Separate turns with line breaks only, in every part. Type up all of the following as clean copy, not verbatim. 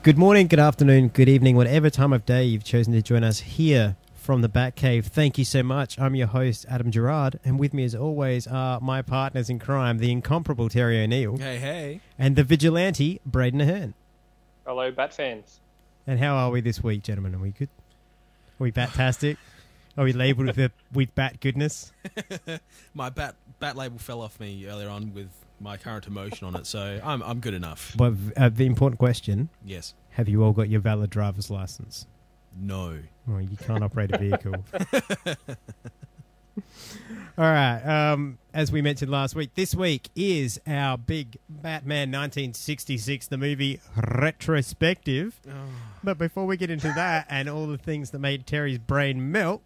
Good morning, good afternoon, good evening, whatever time of day you've chosen to join us here from the Batcave. Thank you so much. I'm your host, Adam Gerard, and with me as always are my partners in crime, the incomparable Terry O'Neill.
Hey, hey.
And the vigilante, Braden Ahern.
Hello, Bat fans.
And how are we this week, gentlemen? Are we good? Are we Bat-tastic? Are we labelled with Bat goodness?
My bat label fell off me earlier on with my current emotion on it, so I'm good enough.
But the important question,
Yes.
have you all got your valid driver's license?
No.
Well, you can't operate a vehicle. All right. As we mentioned last week, this week is our big Batman 1966, the movie retrospective.
Oh.
But before we get into that and all the things that made Terry's brain melt,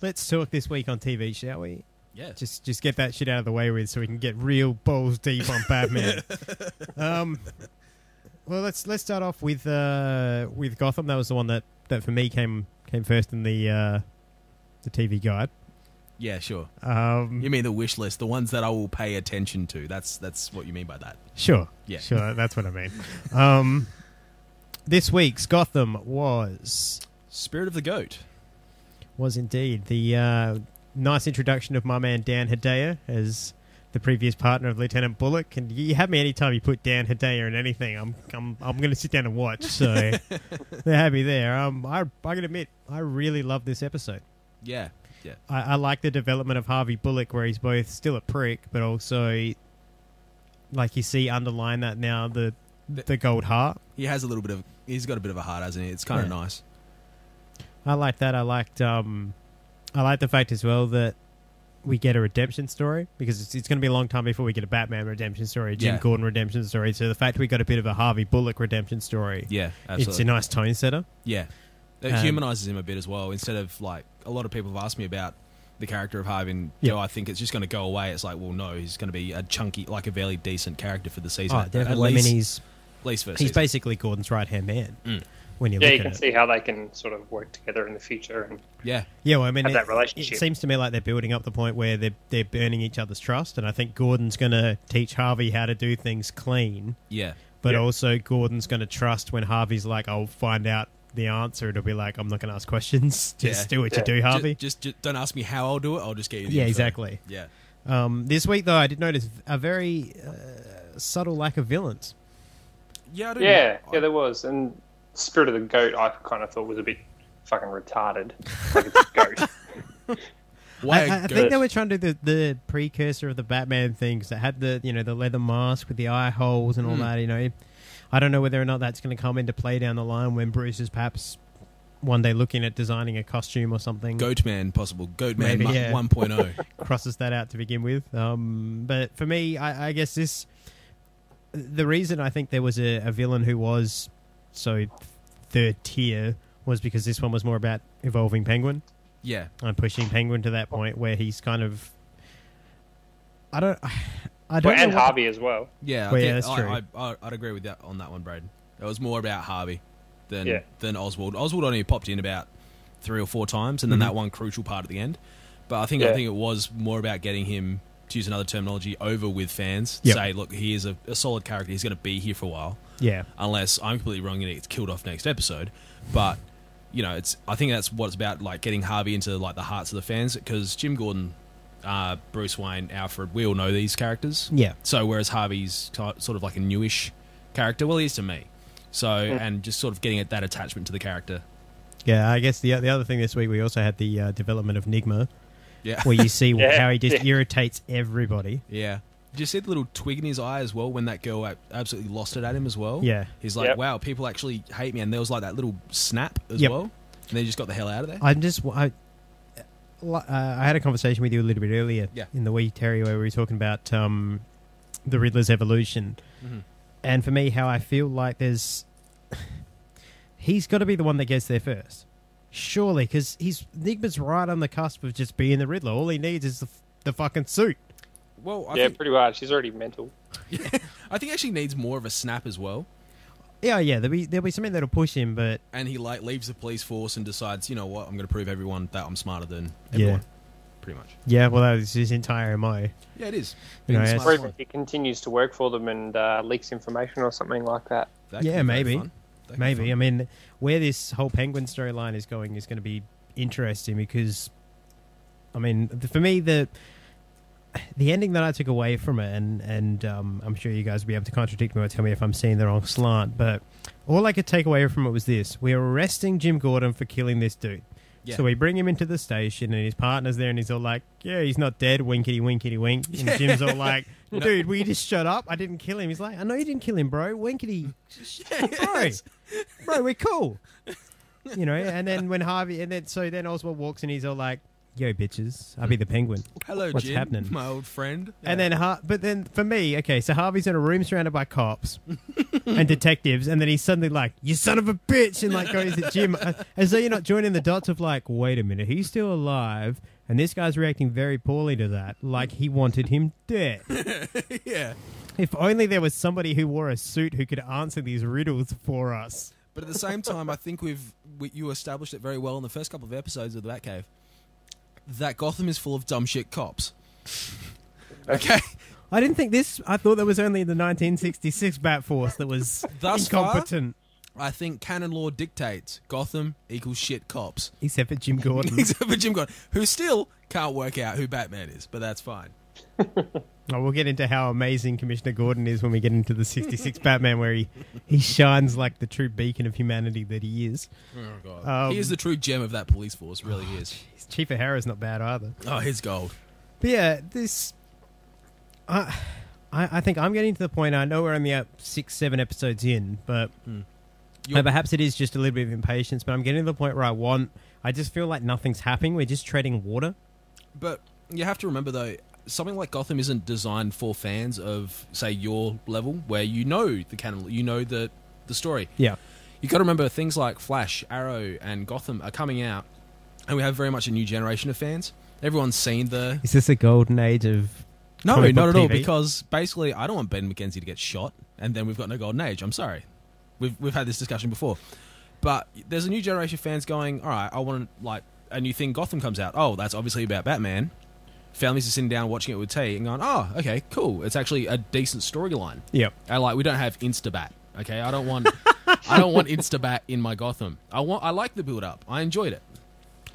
let's talk this week on TV, shall we?
Yeah.
Just get that shit out of the way with, so we can get real balls deep on Batman. Well, let's start off with Gotham. That was the one that for me came first in the TV guide.
Yeah, sure.
You
mean the wish list, the ones that I will pay attention to. That's what you mean by that.
Sure.
Yeah.
Sure, that's what I mean. This week's Gotham was
Spirit of the Goat.
Was indeed the nice introduction of my man Dan Hedaya as the previous partner of Lieutenant Bullock, and you have me anytime you put Dan Hedaya in anything. I'm going to sit down and watch. So they're happy there. I can admit I really love this episode.
Yeah, yeah.
I like the development of Harvey Bullock, where he's both still a prick, but also, like, you see underline that now the gold heart.
He's got a bit of a heart, hasn't he? It's kind of nice.
I like that. I like the fact as well that we get a redemption story, because it's going to be a long time before we get a Batman redemption story, a Jim Gordon redemption story. So the fact we got a bit of a Harvey Bullock redemption story,
yeah, absolutely.
It's a nice tone setter.
Yeah, it humanises him a bit as well. Instead of, like, a lot of people have asked me about the character of Harvey, and I think it's just going to go away. It's like, well, no, he's going to be a chunky, like a very decent character for the season.
Oh, definitely. I mean,
he's
basically Gordon's right-hand man. When you
can see how they can sort of work together in the future. And
well, I mean,
have that relationship.
It seems to me like they're building up the point where they're burning each other's trust, and I think Gordon's going to teach Harvey how to do things clean.
Yeah.
But also Gordon's going to trust when Harvey's like, I'll find out the answer. It'll be like, I'm not going to ask questions. Just do what you do, Harvey.
Just don't ask me how I'll do it. I'll just get you the info.
Exactly.
Yeah.
This week, though, I did notice a very subtle lack of villains.
Yeah, there was. And Spirit of the Goat, I kind of thought was a bit fucking retarded. Like, it's a goat.
I think they were trying to do the precursor of the Batman things that had the the leather mask with the eye holes and all that. I don't know whether or not that's going to come into play down the line when Bruce is perhaps one day looking at designing a costume or something.
Goatman, possible. Goatman 1.0.
Crosses that out to begin with. But for me, I guess the reason I think there was a villain who was so third tier was because this one was more about evolving Penguin.
Yeah.
And pushing Penguin to that point where he's kind of... I don't
and Harvey as well.
Yeah,
that's true.
I'd agree with that on that one, Brad. It was more about Harvey than Oswald. Oswald only popped in about 3 or 4 times, and then that one crucial part at the end. But I think it was more about getting him, to use another terminology, over with fans.
Yep.
Say, look, he is a solid character. He's going to be here for a while. Yeah. Unless I'm completely wrong and he gets killed off next episode. But, I think that's what it's about, like, getting Harvey into, like, the hearts of the fans. Because Jim Gordon, Bruce Wayne, Alfred, we all know these characters. Yeah. So whereas Harvey's sort of like a newish character, well, he is to me. So, and just sort of getting that attachment to the character. Yeah,
I guess the other thing this week, we also had the development of Nigma.
Yeah.
Where you see how he just irritates everybody.
Yeah. Did you see the little twig in his eye as well when that girl absolutely lost it at him as well?
Yeah.
He's like, wow, people actually hate me. And there was like that little snap as well. And they just got the hell out of there.
I had a conversation with you a little bit earlier in the week, Terry, where we were talking about the Riddler's evolution. Mm-hmm. And for me, how I feel like he's got to be the one that gets there first. Surely, because Nigma's right on the cusp of just being the Riddler. All he needs is the fucking suit.
Well,
I think, pretty much. He's already mental.
Yeah, I think he actually needs more of a snap as well.
Yeah. There'll be something that'll push him, but
and he leaves the police force and decides, you know what, I'm going to prove everyone that I'm smarter than everyone. pretty much.
Yeah, well, that is his entire MO.
Yeah, it is.
Or even he continues to work for them and leaks information or something like that.
Yeah, maybe. Maybe. I mean, where this whole Penguin storyline is going is going to be interesting because, I mean, for me, the ending that I took away from it, and I'm sure you guys will be able to contradict me or tell me if I'm seeing the wrong slant, but all I could take away from it was this. We're arresting Jim Gordon for killing this dude. Yeah. So we bring him into the station and his partner's there and he's all like, yeah, he's not dead, winkety, winkety, wink. And Jim's all like, dude, will you just shut up? I didn't kill him. He's like, I know you didn't kill him, bro. Winkety. Bro, we're cool. You know, and then when Harvey, then Oswald walks in, he's all like, yo, bitches, I'll be the Penguin.
Hello,
what's
Jim,
happening?
My old friend. Yeah.
And then, but then for me, okay, so Harvey's in a room surrounded by cops and detectives, and then he's suddenly like, you son of a bitch, and like goes at Jim, as though you're not joining the dots of like, wait a minute, he's still alive, and this guy's reacting very poorly to that, like he wanted him dead.
Yeah.
If only there was somebody who wore a suit who could answer these riddles for us.
But at the same time, I think you established it very well in the first couple of episodes of the Batcave. That Gotham is full of dumb shit cops. Okay.
I didn't think this. I thought there was only the 1966 Bat Force that was incompetent.
I think canon law dictates Gotham equals shit cops.
Except for Jim Gordon.
Except for Jim Gordon, who still can't work out who Batman is, but that's fine.
Oh, we'll get into how amazing Commissioner Gordon is when we get into the 66 Batman, where he shines like the true beacon of humanity that he is.
Oh, God. He is the true gem of that police force, really he is.
Chief O'Hara's not bad either.
Oh, he's gold.
But yeah, this... I think I'm getting to the point, I know we're only 6-7 episodes in, but perhaps it is just a little bit of impatience, but I'm getting to the point where I just feel like nothing's happening. We're just treading water.
But you have to remember, though, something like Gotham isn't designed for fans of, say, your level, where you know the canon, you know the story.
Yeah.
You got to remember things like Flash, Arrow, and Gotham are coming out, and we have very much a new generation of fans. Everyone's seen the...
Is this a golden age of...
No, not at all, because basically I don't want Ben McKenzie to get shot, and then we've got no golden age. I'm sorry. We've had this discussion before. But there's a new generation of fans going, all right, I want like a new thing. Gotham comes out. Oh, that's obviously about Batman. Families are sitting down watching it with tea and going, oh, okay, cool. It's actually a decent storyline.
Yep.
And like we don't have Instabat. Okay, I don't want Instabat in my Gotham. I like the build up. I enjoyed it.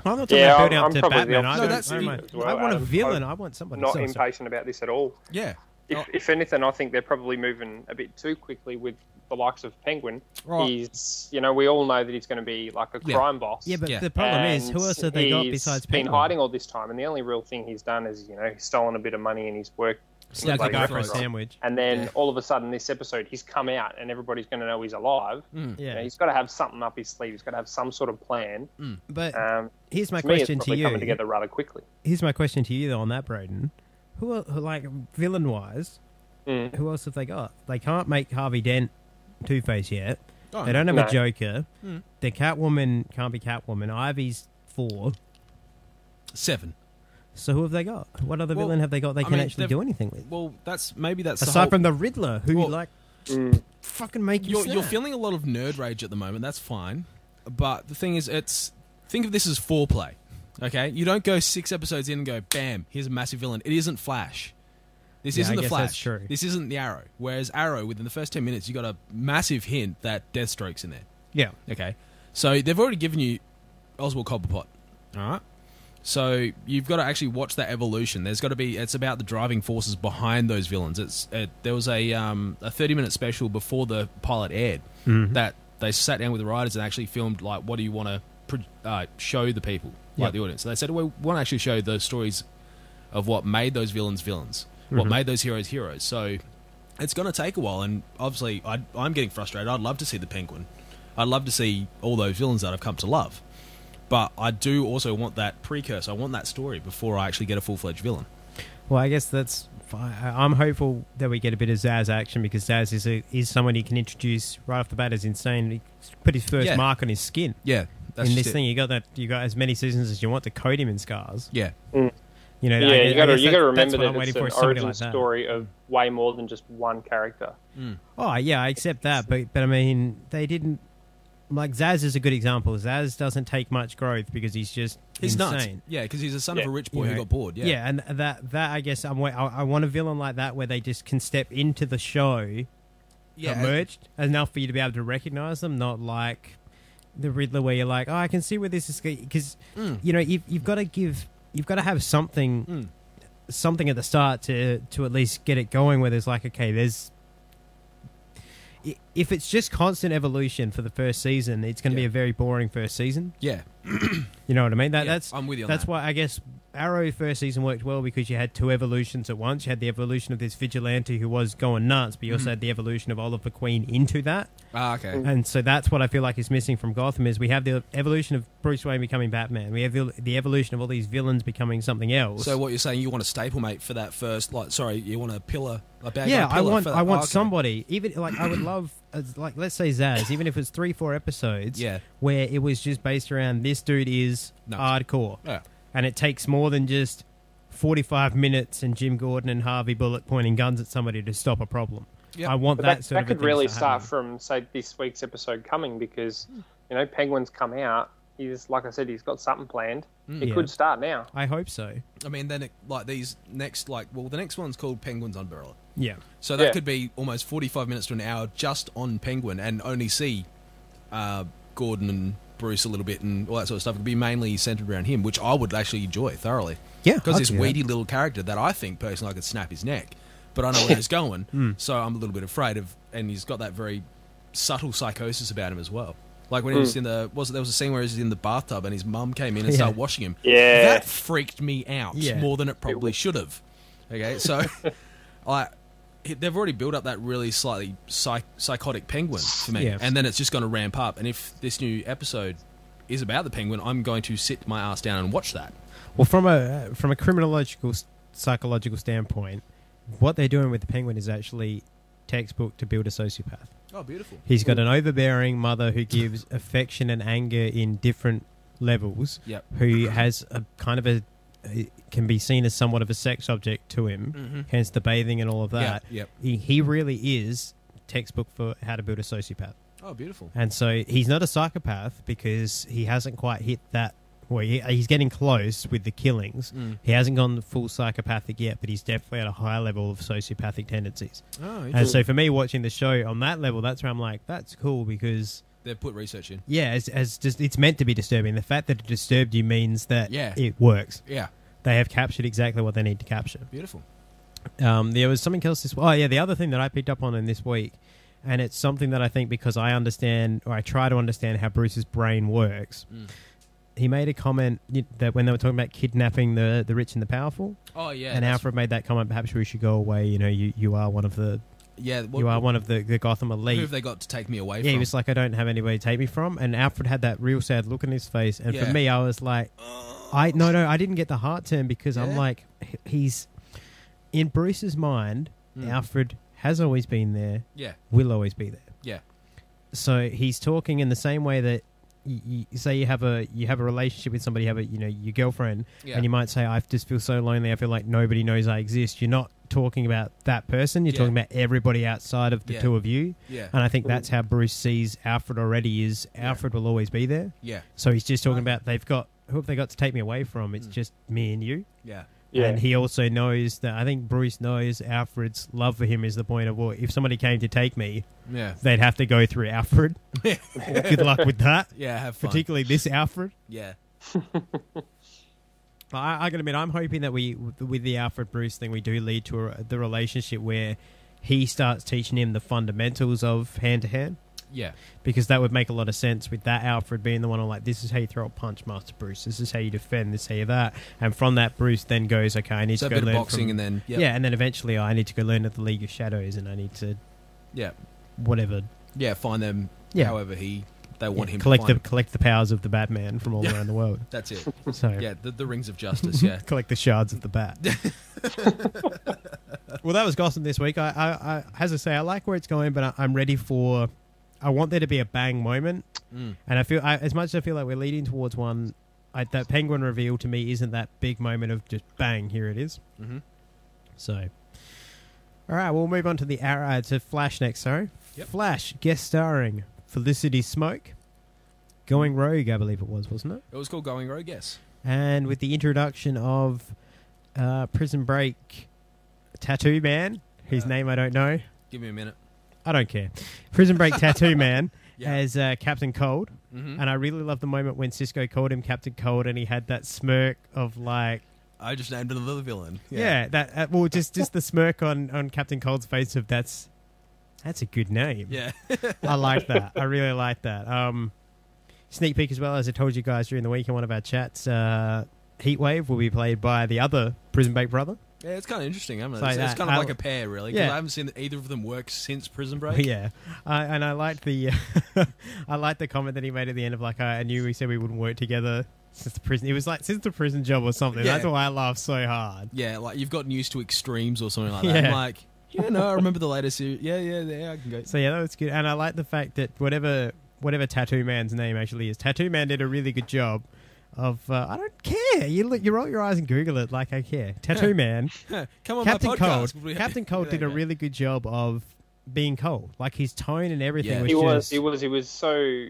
I'm not talking about building up to Batman.
I
want a villain. I want somebody.
Not impatient about this at all.
Yeah.
If anything, I think they're probably moving a bit too quickly with the likes of Penguin. Right. He's, we all know that he's going to be like a crime boss.
Yeah, but the problem is, who else have they got besides Penguin?
He's been hiding all this time, and the only real thing he's done is, he's stolen a bit of money and he's worked.
Stuck a guy for a sandwich.
And then all of a sudden, this episode, he's come out and everybody's going to know he's alive.
Yeah.
He's got to have something up his sleeve. He's got to have some sort of plan.
But here's my question to you.
Coming together rather quickly.
Here's my question to you, though, on that, Braden. Who like, villain-wise, who else have they got? They can't make Harvey Dent Two-Face yet. Oh, they don't have a Joker. The Catwoman can't be Catwoman. Ivy's 4.
7.
So who have they got? What other villain have they got they can actually do anything with?
Well, that's
aside from the Riddler, who fucking make you
You're feeling a lot of nerd rage at the moment. That's fine, but the thing is, think of this as foreplay. Okay, you don't go 6 episodes in and go, bam, here's a massive villain. It isn't Flash. This isn't the Flash.
That's true.
This isn't the Arrow. Whereas Arrow, within the first 10 minutes, you got a massive hint that Deathstroke's in there.
Yeah.
Okay. So they've already given you Oswald Cobblepot. All right. So you've got to actually watch that evolution. There's got to be. It's about the driving forces behind those villains. There was a 30-minute special before the pilot aired that they sat down with the writers and actually filmed like, what do you want to show the people, like the audience. So they said, we want to actually show the stories of what made those villains villains, what made those heroes heroes. So it's going to take a while, and obviously I'm getting frustrated. I'd love to see the Penguin. I'd love to see all those villains that I've come to love. But I do also want that precursor. I want that story before I actually get a full-fledged villain.
Well, I guess that's fine. I'm hopeful that we get a bit of Zaz action, because Zaz is someone you can introduce right off the bat as insane. He put his first mark on his skin.
Yeah, that's
in this thing. You got as many seasons as you want to coat him in scars.
Yeah.
You got to remember that it's an origin story of way more than just one character.
Oh yeah, I accept that, but I mean, they didn't. like Zaz is a good example. Zaz doesn't take much growth because he's just insane.
Nuts. Yeah, because he's a son of a rich boy who got bored. Yeah,
and that I guess I want a villain like that where they just can step into the show, emerged enough for you to be able to recognize them, not like the Riddler where you're like, oh, I can see where this is, because you know you've got to have something at the start to at least get it going where there's like, okay, there's. If it's just constant evolution for the first season, it's going to be a very boring first season. Yeah. You know what I mean? That's
I'm with you on
that's
that.
why I guess Arrow first season worked well because you had two evolutions at once. You had the evolution of this vigilante who was going nuts, but you also had the evolution of Oliver Queen into that.
Ah, okay.
And so that's what I feel like is missing from Gotham is we have the evolution of Bruce Wayne becoming Batman. We have the evolution of all these villains becoming something else.
So what you're saying, you want a stablemate for that first, you want a pillar, a bad
yeah,
guy pillar
I want somebody, even like I would love, like let's say Zaz, even if it's 3-4 episodes, where it was just based around this dude is hardcore, and it takes more than just 45 minutes and Jim Gordon and Harvey Bullock pointing guns at somebody to stop a problem. Yep. I want that sort of
thing. That could really start from, say, this week's episode coming because, you know, Penguin's come out. He's, like I said, he's got something planned. It could start now.
I hope so.
I mean, then the next one's called Penguin's Umbrella.
Yeah.
So that could be almost 45 minutes to an hour just on Penguin and only see Gordon and Bruce a little bit and all that sort of stuff. It could be mainly centered around him, which I would actually enjoy thoroughly.
Yeah.
Because this weedy little character that I think personally I could snap his neck. But I know where he's going, so I'm a little bit afraid of... And he's got that very subtle psychosis about him as well. Like when he was in there was a scene where he was in the bathtub and his mum came in and started washing him.
Yeah.
That freaked me out more than it probably should have. Okay, so... they've already built up that really slightly psychotic Penguin for me. And then it's just going to ramp up. And if this new episode is about the Penguin, I'm going to sit my ass down and watch that.
Well, from a criminological, psychological standpoint... What they're doing with the Penguin is actually textbook to build a sociopath.
Oh, beautiful.
He's got an overbearing mother who gives affection and anger in different levels, who has a kind of can be seen as somewhat of a sex object to him, hence the bathing and all of that. He really is textbook for how to build a sociopath.
Oh, beautiful.
And so he's not a psychopath because he hasn't quite hit that. Well, he's getting close with the killings. He hasn't gone full psychopathic yet, but he's definitely at a higher level of sociopathic tendencies.
Oh,
and so for me, watching the show on that level, that's where I'm like, that's cool because...
They've put research in.
Yeah, as just it's meant to be disturbing. The fact that it disturbed you means that it works.
Yeah.
They have captured exactly what they need to capture.
Beautiful.
There was something else the other thing that I picked up on in this week, and it's something that I think because I understand, or I try to understand how Bruce's brain works... He made a comment that when they were talking about kidnapping the rich and the powerful.
Oh yeah,
and Alfred made that comment. Perhaps we should go away. You know, you are one of the one of the Gotham elite.
Who have they got to take me away from?
Yeah, he was like, I don't have anybody to take me from. And Alfred had that real sad look on his face. And for me, I was like, I didn't get the heart turn because I'm like, he's in Bruce's mind. Alfred has always been there.
Yeah,
will always be there.
Yeah.
So he's talking in the same way that. You say you have a relationship with somebody, you have your girlfriend, and you might say, I just feel so lonely, I feel like nobody knows I exist. You're not talking about that person, you're talking about everybody outside of the two of you. And I think that's how Bruce sees Alfred already, is Alfred will always be there. So he's just talking about who have they got to take me away from? It's just me and you. And he also knows that, I think Bruce knows Alfred's love for him is the point of, well, if somebody came to take me, they'd have to go through Alfred. Good luck with that.
Yeah, have fun.
Particularly this Alfred.
Yeah.
I gotta admit, I'm hoping that with the Alfred Bruce thing, we do lead to the relationship where he starts teaching him the fundamentals of hand-to-hand.
Yeah.
Because that would make a lot of sense with that Alfred being the one on like, this is how you throw a punch, Master Bruce. This is how you defend. This is how you that. And from that, Bruce then goes, okay, I need to go learn
boxing and then...
Yeah, and then eventually I need to go learn at the League of Shadows and I need to...
Yeah.
Whatever.
Yeah, find them however they want him
collect
to find
collect the powers of the Batman from all around the world.
That's it.
So
yeah, the rings of justice, yeah.
Collect the shards of the bat. Well, that was Gotham this week. I as I say, I like where it's going, but I'm ready for... I want there to be a bang moment, and I feel as much as I feel like we're leading towards one. That Penguin reveal to me isn't that big moment of just bang, here it is. So, all right, we'll move on to to Flash next. Sorry, Flash guest starring Felicity Smoke, Going Rogue, I believe it was, wasn't it?
It was called Going Rogue, yes.
And with the introduction of Prison Break Tattoo Man, whose name I don't know.
Give me a minute.
I don't care. Prison Break Tattoo Man as Captain Cold. And I really love the moment when Cisco called him Captain Cold and he had that smirk of like...
I just named another villain.
Yeah, that just the smirk on Captain Cold's face of that's a good name.
Yeah.
I like that. I really like that. Sneak peek as well, as I told you guys during the week in one of our chats, Heatwave will be played by the other Prison Break brother.
Yeah, it's kind of interesting, isn't it?
So
it's kind of like a pair, really, because I haven't seen either of them work since Prison Break.
Yeah, and I liked the I liked the comment that he made at the end of like, I knew we said we wouldn't work together since the prison. It was like since the prison job or something. Yeah. That's why I laughed so hard.
Yeah, like you've gotten used to extremes or something like that. I'm like, no, I remember the latest series. Yeah, I can go.
So yeah, that was good, and I like the fact that whatever Tattoo Man's name actually is, Tattoo Man did a really good job. I don't care. You roll your eyes and Google it like I care. Tattoo Man.
Come on,
Captain
my
Cold.
podcast.
Captain Cold did a really good job of being cold. Like his tone and everything
He
was
so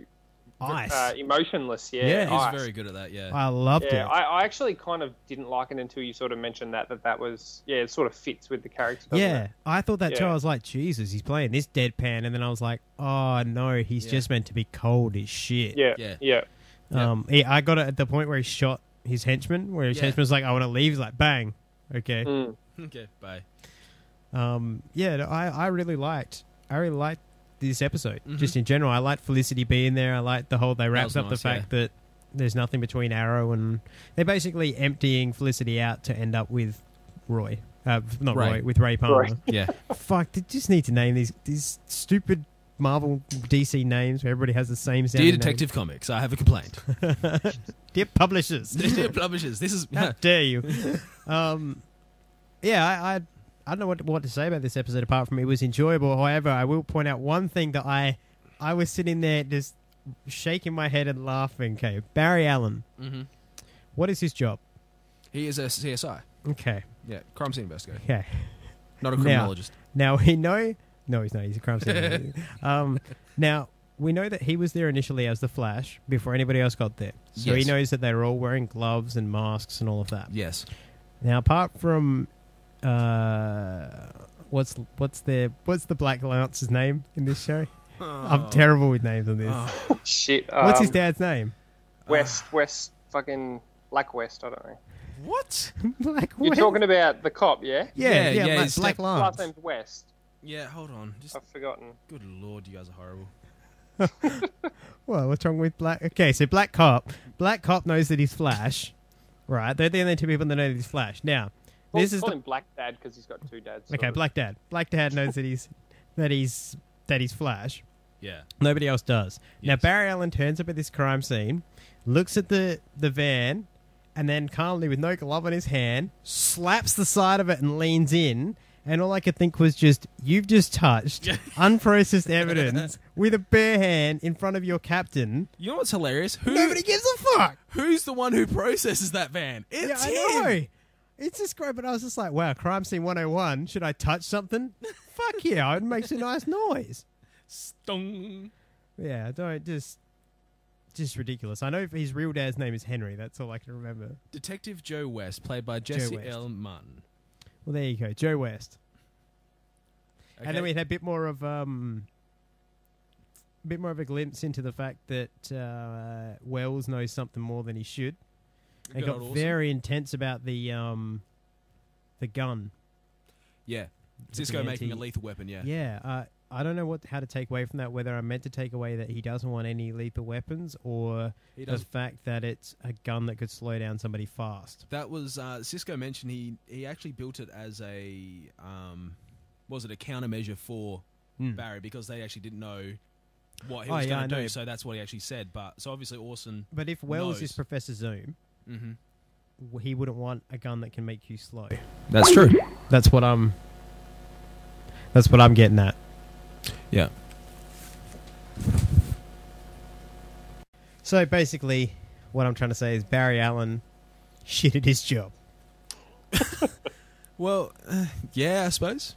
ice.
emotionless.
Yeah,
he was very good at that. Yeah,
I loved it.
I actually kind of didn't like it until you sort of mentioned that was it sort of fits with the character.
Yeah, I thought that too. I was like, Jesus, he's playing this deadpan, and then I was like, oh no, he's just meant to be cold as shit.
Yeah.
I got it at the point where he shot his henchman, where his henchman was like, I want to leave. He's like, bang. Okay.
Okay, bye.
I really liked this episode. Just in general. I liked Felicity being there. I liked the whole, they wrapped up the fact that there's nothing between Arrow and they're basically emptying Felicity out to end up with Roy. With Ray Palmer.
Roy.
Yeah.
Fuck, they just need to name these stupid Marvel DC names where everybody has the same sound.
Dear Detective Comics, I have a complaint.
Dear publishers.
Dear publishers, this is...
How dare you? I don't know what to say about this episode apart from it was enjoyable. However, I will point out one thing that I was sitting there just shaking my head and laughing. Okay, Barry Allen. What is his job?
He is a CSI.
Okay.
Yeah, crime scene investigator.
Okay.
Not a criminologist.
Now we know... No, he's not. He's a crime scene. Now, we know that he was there initially as the Flash before anybody else got there. So he knows that they were all wearing gloves and masks and all of that.
Yes.
Now, apart from... what's the Black Lance's name in this show? I'm terrible with names on this.
Oh, shit.
What's his dad's name?
West, fucking Black West, I don't know.
What?
Black
You're
West?
taling about the cop, yeah?
Yeah, Black Lance.
Last name's West.
Yeah, hold on.
I've forgotten.
Good lord, you guys are horrible.
Well, what's wrong with Black... Okay, so Black Cop knows that he's Flash. Right, they're the only two people that know that he's Flash. Now, this is...
Call him Black Dad because he's got two dads.
Okay, Black Dad. Black Dad knows that he's Flash.
Yeah.
Nobody else does.
Yes.
Now, Barry Allen turns up at this crime scene, looks at the van, and then calmly, with no glove on his hand, slaps the side of it and leans in. And all I could think was just, you've just touched unprocessed evidence with a bare hand in front of your captain.
You know what's hilarious?
Nobody gives a fuck.
Who's the one who processes that van? It's him.
I know. It's just great, but I was just like, wow, crime scene 101. Should I touch something? Fuck yeah, it makes a nice noise.
Stung.
Yeah, don't just ridiculous. I know his real dad's name is Henry. That's all I can remember.
Detective Joe West, played by Jesse L. Martin.
Well, there you go, Joe West.
Okay.
And then we had a bit more of a glimpse into the fact that Wells knows something more than he should. And got very intense about the gun.
Yeah, Cisco making a lethal weapon. Yeah.
Yeah. I don't know how to take away from that. Whether I'm meant to take away that he doesn't want any lethal weapons, or the fact that it's a gun that could slow down somebody fast.
That was Cisco mentioned. He actually built it as a a countermeasure for Barry, because they actually didn't know what he was going to do. So that's what he actually said. But so obviously Orson.
But if Wells is Professor Zoom, he wouldn't want a gun that can make you slow.
That's true.
That's what I'm getting at.
Yeah.
So basically, what I'm trying to say is Barry Allen shit at his job.
Well, yeah, I suppose.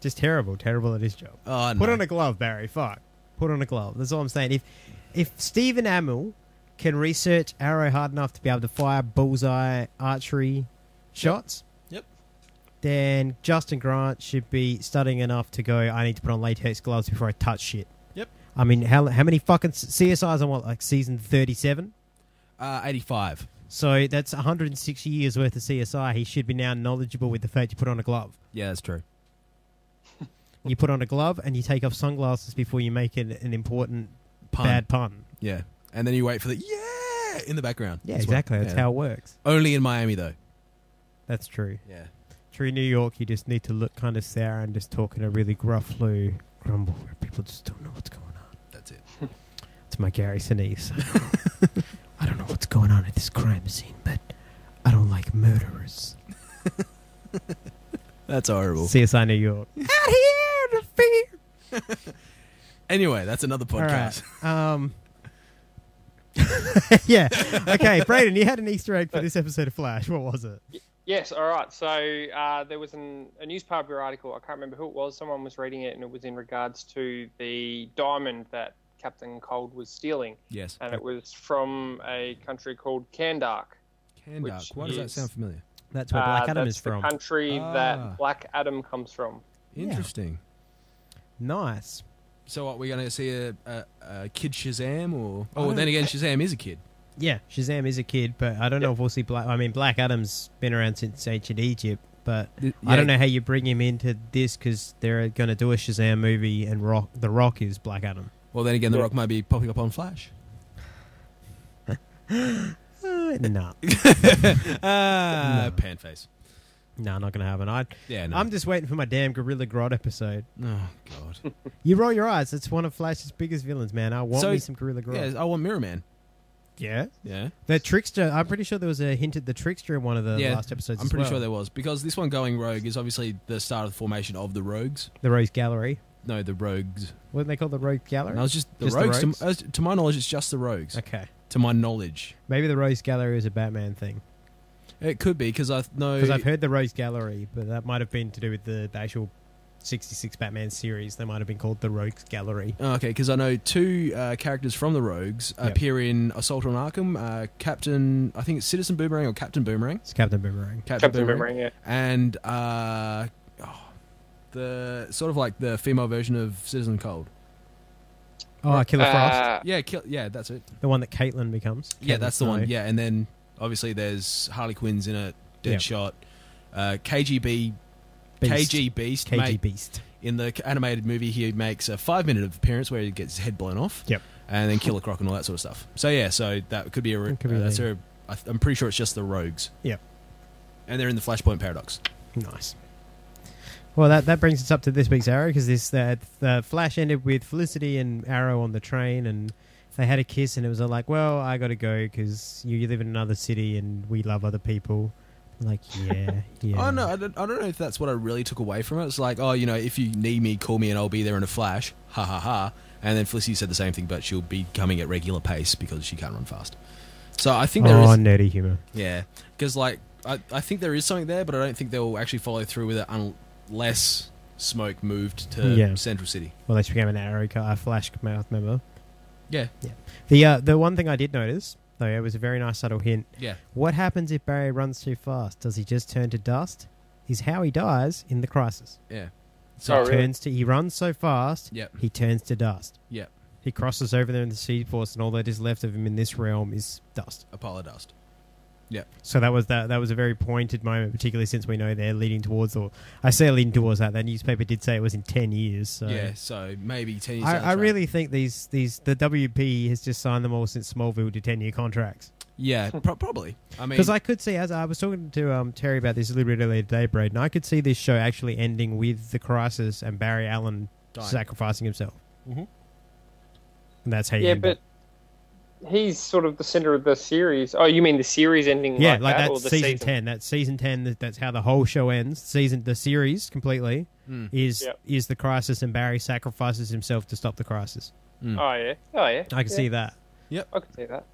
Just terrible at his job.
Oh, no.
Put on a glove, Barry. Fuck. Put on a glove. That's all I'm saying. if Stephen Amell can research Arrow hard enough to be able to fire bullseye archery shots, then Justin Grant should be studying enough to go, I need to put on latex gloves before I touch shit.
Yep.
I mean, how many fucking CSIs on what, like season 37?
85.
So that's 160 years worth of CSI. He should be now knowledgeable with the fact you put on a glove.
Yeah, that's true.
You put on a glove and you take off sunglasses before you make an important bad pun.
Yeah. And then you wait for the in the background.
Yeah, exactly. That's how it works.
Only in Miami, though.
That's true.
Yeah.
True New York, you just need to look kind of sour and just talk in a really gruff, low grumble where people just don't know what's going on.
That's it.
It's my Gary Sinise. I don't know what's going on at this crime scene, but I don't like murderers.
That's horrible.
CSI New York. Out here to fear.
Anyway, that's another podcast.
All right. Yeah. Okay, Brayden, you had an Easter egg for this episode of Flash. What was it?
Yes, all right. So there was a newspaper article. I can't remember who it was. Someone was reading it, and it was in regards to the diamond that Captain Cold was stealing.
Yes.
And it was from a country called Kandark.
Kandark. Why does that sound familiar?
That's where Black Adam is from.
That's the country that Black Adam comes from.
Interesting.
Yeah. Nice.
So what, we're going to see a kid Shazam? Or then again, Shazam is a kid.
Yeah, Shazam is a kid, but I don't know if we'll see Black Adam's been around since ancient Egypt, but I don't know how you bring him into this because they're going to do a Shazam movie and The Rock is Black Adam.
Well, then again, The Rock might be popping up on Flash.
No.
Pan face.
No, not going to happen.
No.
I'm just waiting for my damn Gorilla Grodd episode.
Oh, God.
You roll your eyes. It's one of Flash's biggest villains, man. I want me some Gorilla Grodd.
Yeah, I want Mirror Man.
Yeah?
Yeah.
The Trickster, I'm pretty sure there was a hint at the Trickster in one of the last episodes
I'm pretty sure there was. Because this one going rogue is obviously the start of the formation of the Rogues.
The Rogues Gallery.
No, the Rogues.
What they call the Rogue Gallery?
No, it's just the Rogues. To my knowledge, it's just the Rogues.
Okay.
To my knowledge.
Maybe the Rogues Gallery is a Batman thing.
It could be, because I know...
Because I've heard the Rogues Gallery, but that might have been to do with the actual 66 Batman series. They might have been called the Rogues Gallery.
Oh, okay, because I know two characters from the Rogues appear in Assault on Arkham. Captain... I think it's Citizen Boomerang or Captain Boomerang.
It's Captain Boomerang.
Captain Boomerang, yeah.
And the sort of like the female version of Citizen Cold.
Oh, Killer Frost.
Yeah, that's it.
The one that Caitlin becomes.
Yeah, that's the one. Yeah, and then obviously there's Harley Quinn's in it, Deadshot, KG Beast.
KG Beast.
In the animated movie, he makes a 5-minute appearance where he gets his head blown off.
Yep.
And then Killer Croc and all that sort of stuff. So yeah, so that could be I'm pretty sure it's just the Rogues.
Yep.
And they're in the Flashpoint Paradox.
Nice. Well, that brings us up to this week's Arrow, because the Flash ended with Felicity and Arrow on the train, and they had a kiss, and it was like, well, I got to go because you live in another city and we love other people. Like, yeah.
Oh, no, I don't know if that's what I really took away from it. It's like, oh, if you need me, call me and I'll be there in a flash. Ha, ha, ha. And then Felicity said the same thing, but she'll be coming at regular pace because she can't run fast. So I think there is...
nerdy humour.
Yeah, because, I think there is something there, but I don't think they'll actually follow through with it unless Smoke moved to Central City.
Well, they became an Arrow Flash mouth member.
Yeah.
The one thing I did notice... though it was a very nice subtle hint.
Yeah.
What happens if Barry runs too fast? Does he just turn to dust? Is how he dies in the Crisis.
Yeah.
So he runs so fast, he turns to dust.
Yeah.
He crosses over there in the Speed Force, and all that is left of him in this realm is dust.
A pile of dust. Yeah.
So that was a very pointed moment, particularly since we know they're leading towards, or I say leading towards that. That newspaper did say it was in 10 years. So.
Yeah, so maybe 10 years.
I really think the WB has just signed them all since Smallville to 10-year contracts.
Yeah, probably. I mean,
because I could see, as I was talking to Terry about this a little bit earlier today, Braden, I could see this show actually ending with the Crisis and Barry Allen sacrificing himself.
Mm-hmm.
And that's how you end
but he's sort of the center of the series. Oh, you mean the series ending?
Yeah, like that's season 10. That's season 10. That's how the whole show ends. The series completely is the Crisis, and Barry sacrifices himself to stop the Crisis.
Oh yeah.
I can see that.
Yep,
I can see that.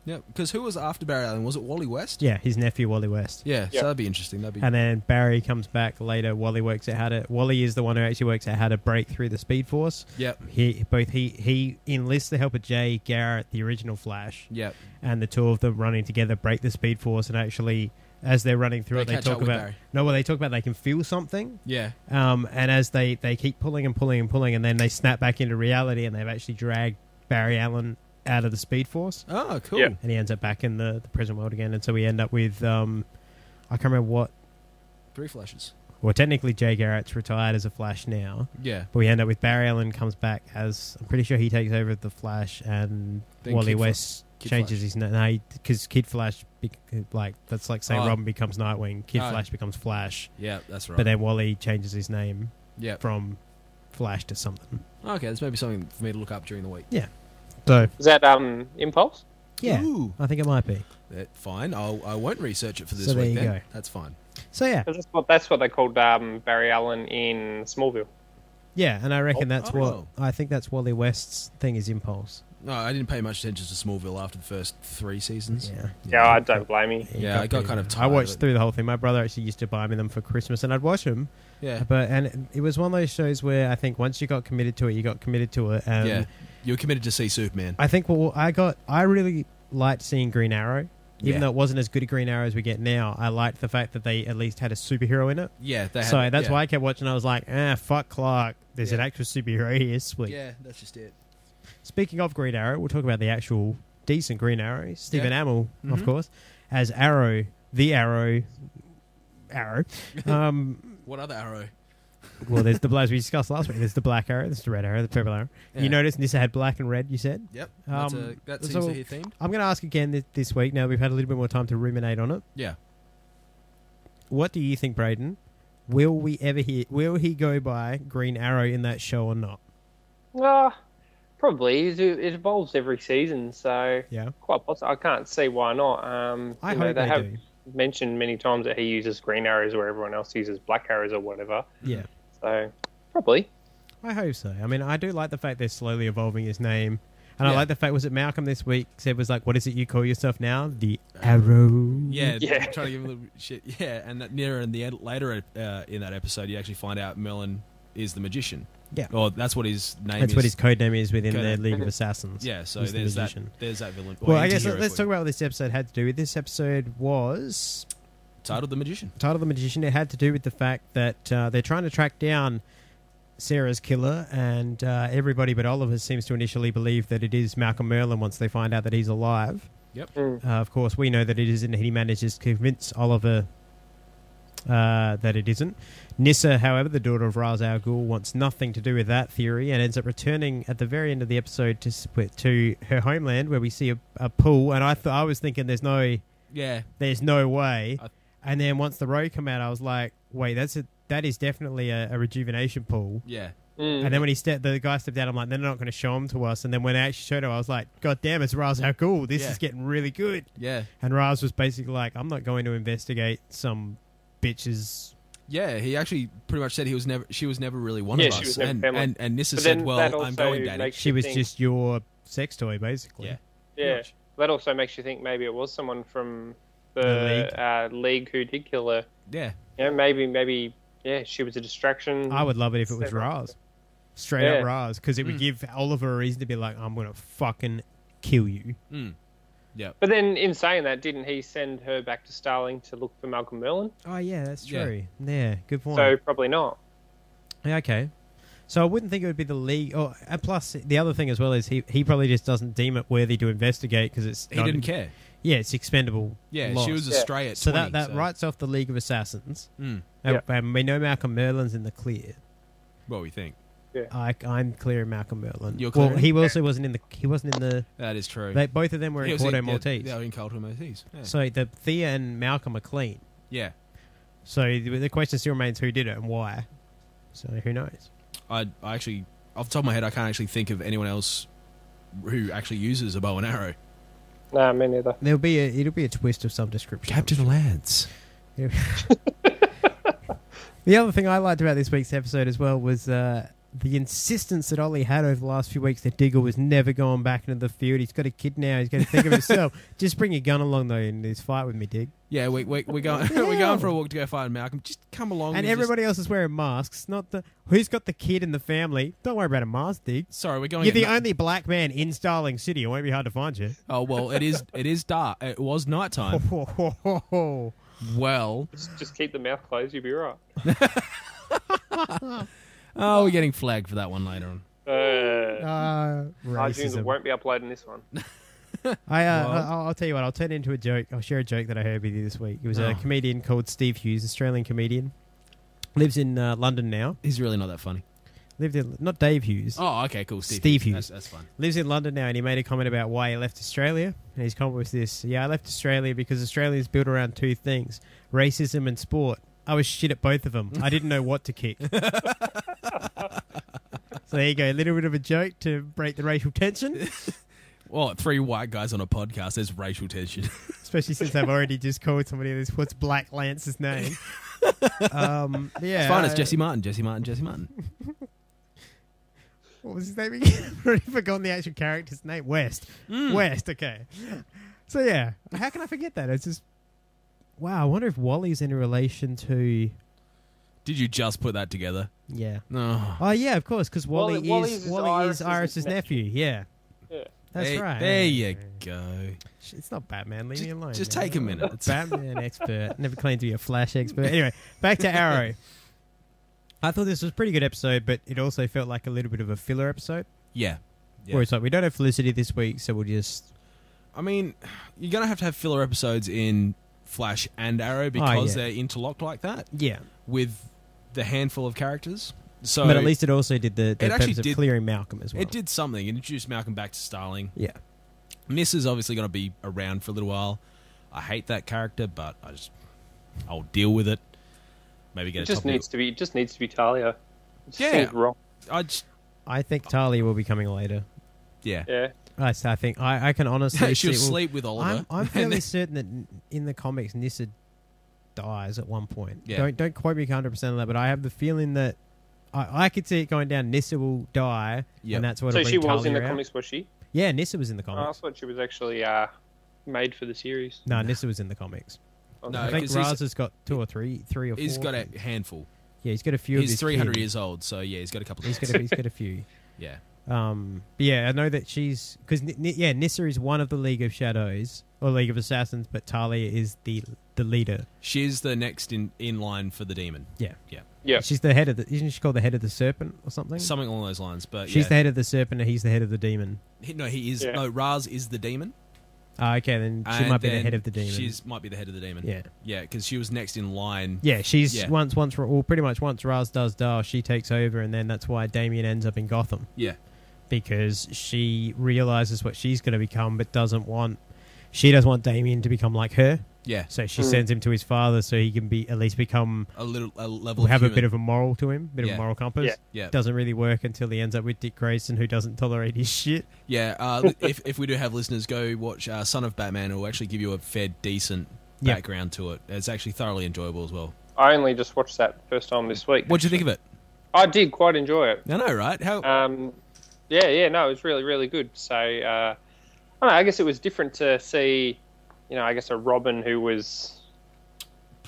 Yeah, because who was after Barry Allen? Was it Wally West?
Yeah, his nephew Wally West.
Yeah, so that'd be interesting.
And then Barry comes back later. Wally works out how to. Wally is the one who actually works out how to break through the Speed Force.
Yep.
He enlists the help of Jay Garrett, the original Flash.
Yep.
And the two of them running together break the Speed Force, and actually, as they're running through they talk about
Barry.
they talk about they can feel something.
Yeah.
And as they keep pulling and pulling and pulling, and then they snap back into reality, and they've actually dragged Barry Allen out of the Speed Force.
Oh, cool.
Yeah.
And he ends up back in the prison world again. And so we end up with, I can't remember what.
3 Flashes.
Well, technically Jay Garrett's retired as a Flash now.
Yeah.
But we end up with Barry Allen comes back as, I'm pretty sure he takes over the Flash, and
Then
Wally
Kid
West
Kid
changes
Flash.
his name. Because Kid Flash, that's like saying
Oh.
Robin becomes Nightwing. Kid
Oh.
Flash becomes Flash.
Yeah, that's right.
But then Wally changes his name
yeah.
from Flash to something.
Okay, that's maybe something for me to look up during the week.
Yeah. So,
Is that Impulse?
yeah,
Ooh.
I think it might be.
Fine. I won't research it for this
So there
week
you
then.
go.
That's fine.
So, yeah.
'Cause that's what they called Barry Allen in Smallville.
Yeah, and I reckon that's what...
oh.
I think that's Wally West's thing is Impulse.
No, I didn't pay much attention to Smallville after the first 3 seasons.
Yeah.
Yeah, I don't blame you.
Yeah, I got kind of
I
tired
watched
of it.
through the whole thing. My brother actually used to buy me them for Christmas, and I'd watch them.
Yeah.
And it was one of those shows where I think once you got committed to it, you got committed to it. And
Yeah. You were committed to see Superman.
I think I really liked seeing Green Arrow. Even though it wasn't as good a Green Arrow as we get now, I liked the fact that they at least had a superhero in it.
Yeah, they had,
So that's why I kept watching. I was like, fuck Clark. There's an
Yeah.
actual superhero here. Sweet.
Yeah, that's just it.
Speaking of Green Arrow, we'll talk about the actual decent Green Arrow. Stephen Amell, of
Mhm.
course, as Arrow, the Arrow.
What other Arrow?
Well, there's the as we discussed last week. There's the black arrow, there's the red arrow, the purple arrow.
Yeah.
You noticed Nissa had black and red. You said.
Yep.
Um,
That seems
so-
to be themed.
I'm going to ask again this week. Now we've had a little bit more time to ruminate on it.
Yeah.
What do you think, Braden? Will we ever hear? Will he go by Green Arrow in that show or not?
Probably. It evolves every season, so
Yeah.
quite possible. I can't see why not.
I hope they
have
do.
mentioned many times that he uses green arrows where everyone else uses black arrows or whatever.
Yeah.
So probably.
I hope so. I mean, I do like the fact they're slowly evolving his name. And I
Yeah.
like the fact, was it Malcolm this week said was like, what is it you call yourself now? The Arrow.
Yeah,
Yeah.
trying to give him a little shit. Yeah, and that nearer in the end, later in that episode, you actually find out Merlin is the magician.
Yeah.
Or that's what his name is.
That's what his code name is within the
Codename.
League of Assassins.
Yeah, so
He's the
there's that.
magician.
There's that villain.
Well, I guess
anti-hero
let's
for
talk
you.
about what this episode had to do with. This episode was
Titled The Magician.
titled The Magician. It had to do with the fact that they're trying to track down Sarah's killer, and everybody but Oliver seems to initially believe that it is Malcolm Merlin once they find out that he's alive.
Yep.
Of course, we know that it isn't. He manages to convince Oliver that it isn't. Nissa, however, the daughter of Ra's al Ghul, wants nothing to do with that theory and ends up returning at the very end of the episode to her homeland, where we see a pool. And I was thinking, there's no way. And then once the road come out, I was like, wait, that is definitely a rejuvenation pool.
Yeah.
And then when the guy stepped out, I'm like, they're not going to show him to us. And then when they actually showed him, I was like, God damn, it's Ra's al Ghul. This is getting really good.
Yeah.
And Ra's was basically like, I'm not going to investigate some bitches.
Yeah, he actually pretty much said she was never really one of
she
us.
was never family.
And Nissa
But
said,
then
well,
that
I'm
also
going, Daddy.
makes
She
you
was
think-
just your sex toy, basically.
Yeah.
Yeah. That also makes you think maybe it was someone from
The
the league who did kill her.
Yeah.
Yeah, maybe. Yeah, she was a distraction.
I would love it if it was Ra's. Straight up Ra's. Because it would give Oliver a reason to be like, I'm going to fucking kill you.
Yeah.
But then, in saying that, didn't he send her back to Starling to look for Malcolm Merlin?
Oh, yeah, that's
Yeah.
true. Yeah, good point.
So probably not.
Yeah, okay. So I wouldn't think it would be the league. Oh, and plus, the other thing as well is he probably just doesn't deem it worthy to investigate because it's
He didn't care.
Yeah, it's expendable.
Yeah,
loss.
she was astray at
So
20.
that writes off the League of Assassins.
Yeah.
And we know Malcolm Merlin's in the clear.
What we think.
I'm clearing Malcolm Merlin.
You're
well,
clearing?
he also wasn't in the. He wasn't in the.
That is true.
Both of them were in Cordo Maltese.
Yeah, in Cordo Maltese. Yeah.
So the Thea and Malcolm are clean.
Yeah.
So the question still remains who did it and why. So who knows?
I actually, off the top of my head, I can't actually think of anyone else who actually uses a bow and arrow.
Nah, me neither.
It'll be a twist of some description.
Lance.
The other thing I liked about this week's episode as well was the insistence that Ollie had over the last few weeks that Diggle was never going back into the field. He's got a kid now. He's got to think of himself. Just bring your gun along, though, in this fight with me, Dig.
Yeah, we're going we're going for a walk to go fight Malcolm. Just come along.
And everybody else is wearing masks. Not the who's got the kid in the family. Don't worry about a mask, Dig.
Sorry, we're going.
You're the only black man in Starling City. It won't be hard to find you.
Oh well, it is dark. It was nighttime. Well,
just keep the mouth closed. You'll be right.
Oh, we're getting flagged for that one later on.
iTunes won't be uploading this one.
I'll tell you what. I'll turn it into a joke. I'll share a joke that I heard with you this week. It was a comedian called Steve Hughes, Australian comedian. Lives in London now.
He's really not that funny.
Not Dave Hughes.
Oh, okay, cool.
Steve Hughes.
That's fine.
Lives in London now, and he made a comment about why he left Australia. And his comment was this: "Yeah, I left Australia because Australia is built around two things: racism and sport. I was shit at both of them. I didn't know what to kick." So there you go, a little bit of a joke to break the racial tension.
Well, 3 white guys on a podcast, there's racial tension.
Especially since I've already just called somebody this. What's Black Lance's name? Yeah,
it's fine. It's Jesse Martin.
What was his name again? I've already forgotten the actual character's name. West. West, okay. So yeah, how can I forget that? It's just, wow, I wonder if Wally's in relation to...
Did you just put that together?
Yeah.
No.
Oh yeah, of course, because Wally is Iris's nephew. Yeah. That's right.
There you go.
It's not Batman. Leave me alone.
Just take a minute.
It's Batman expert. Never claimed to be a Flash expert. Anyway, back to Arrow. I thought this was a pretty good episode, but it also felt like a little bit of a filler episode.
Yeah.
Where it's like, we don't have Felicity this week, so we'll just...
I mean, you're going to have filler episodes in Flash and Arrow because they're interlocked like that.
Yeah.
With the handful of characters. So
but at least it also did the purpose of clearing Malcolm as well.
It did something. It introduced Malcolm back to Starling.
Yeah.
Nis is obviously going to be around for a little while. I hate that character, but I'll deal with it. Maybe get
it just needs to be Talia. It just seems wrong.
I think Talia will be coming later.
Yeah.
Yeah.
I think I can honestly
she'll sleep with Oliver.
I'm fairly certain that in the comics Nissa dies at one point.
Yeah.
Don't quote me 100% on that, but I have the feeling that I could see it going down. Nissa will die, and that's what.
So she was
Talia
in the
out.
comics, was she?
Yeah, Nissa was in the comics.
I thought she was actually made for the series.
No, Nissa was in the comics.
No,
I think Raz has got 2 or 3 or 4.
He's got a handful.
Yeah, he's got a few.
He's 300 years old, so yeah, he's got a couple.
He's got a few.
Yeah.
But yeah, I know that she's because Nissa is one of the League of Shadows or League of Assassins, but Talia is the leader.
She's the next in line for the demon.
Yeah.
Yeah.
She's the head of the. Isn't she called the head of the serpent or something?
Something along those lines. But
she's the head of the serpent, and he's the head of the demon.
He is. Yeah. No, Raz is the demon.
Okay, then she might be the head of the demon.
She might be the head of the demon.
Yeah.
Yeah, because she was next in line.
Yeah, she's once pretty much once Raz does die, she takes over, and then that's why Damien ends up in Gotham.
Yeah.
Because she realizes what she's going to become, but doesn't want Damien to become like her.
Yeah.
So she sends him to his father so he can be at least become
a level.
Have a bit of a moral to him, of a moral compass.
Yeah.
Doesn't really work until he ends up with Dick Grayson, who doesn't tolerate his shit.
Yeah. If we do have listeners, go watch Son of Batman. It will actually give you a fair decent background to it. It's actually thoroughly enjoyable as well.
I only just watched that first time this week.
What'd you think of it?
I did quite enjoy it.
I know, right? How?
Yeah, no, it was really, really good. So, I don't know, I guess it was different to see, I guess a Robin who was...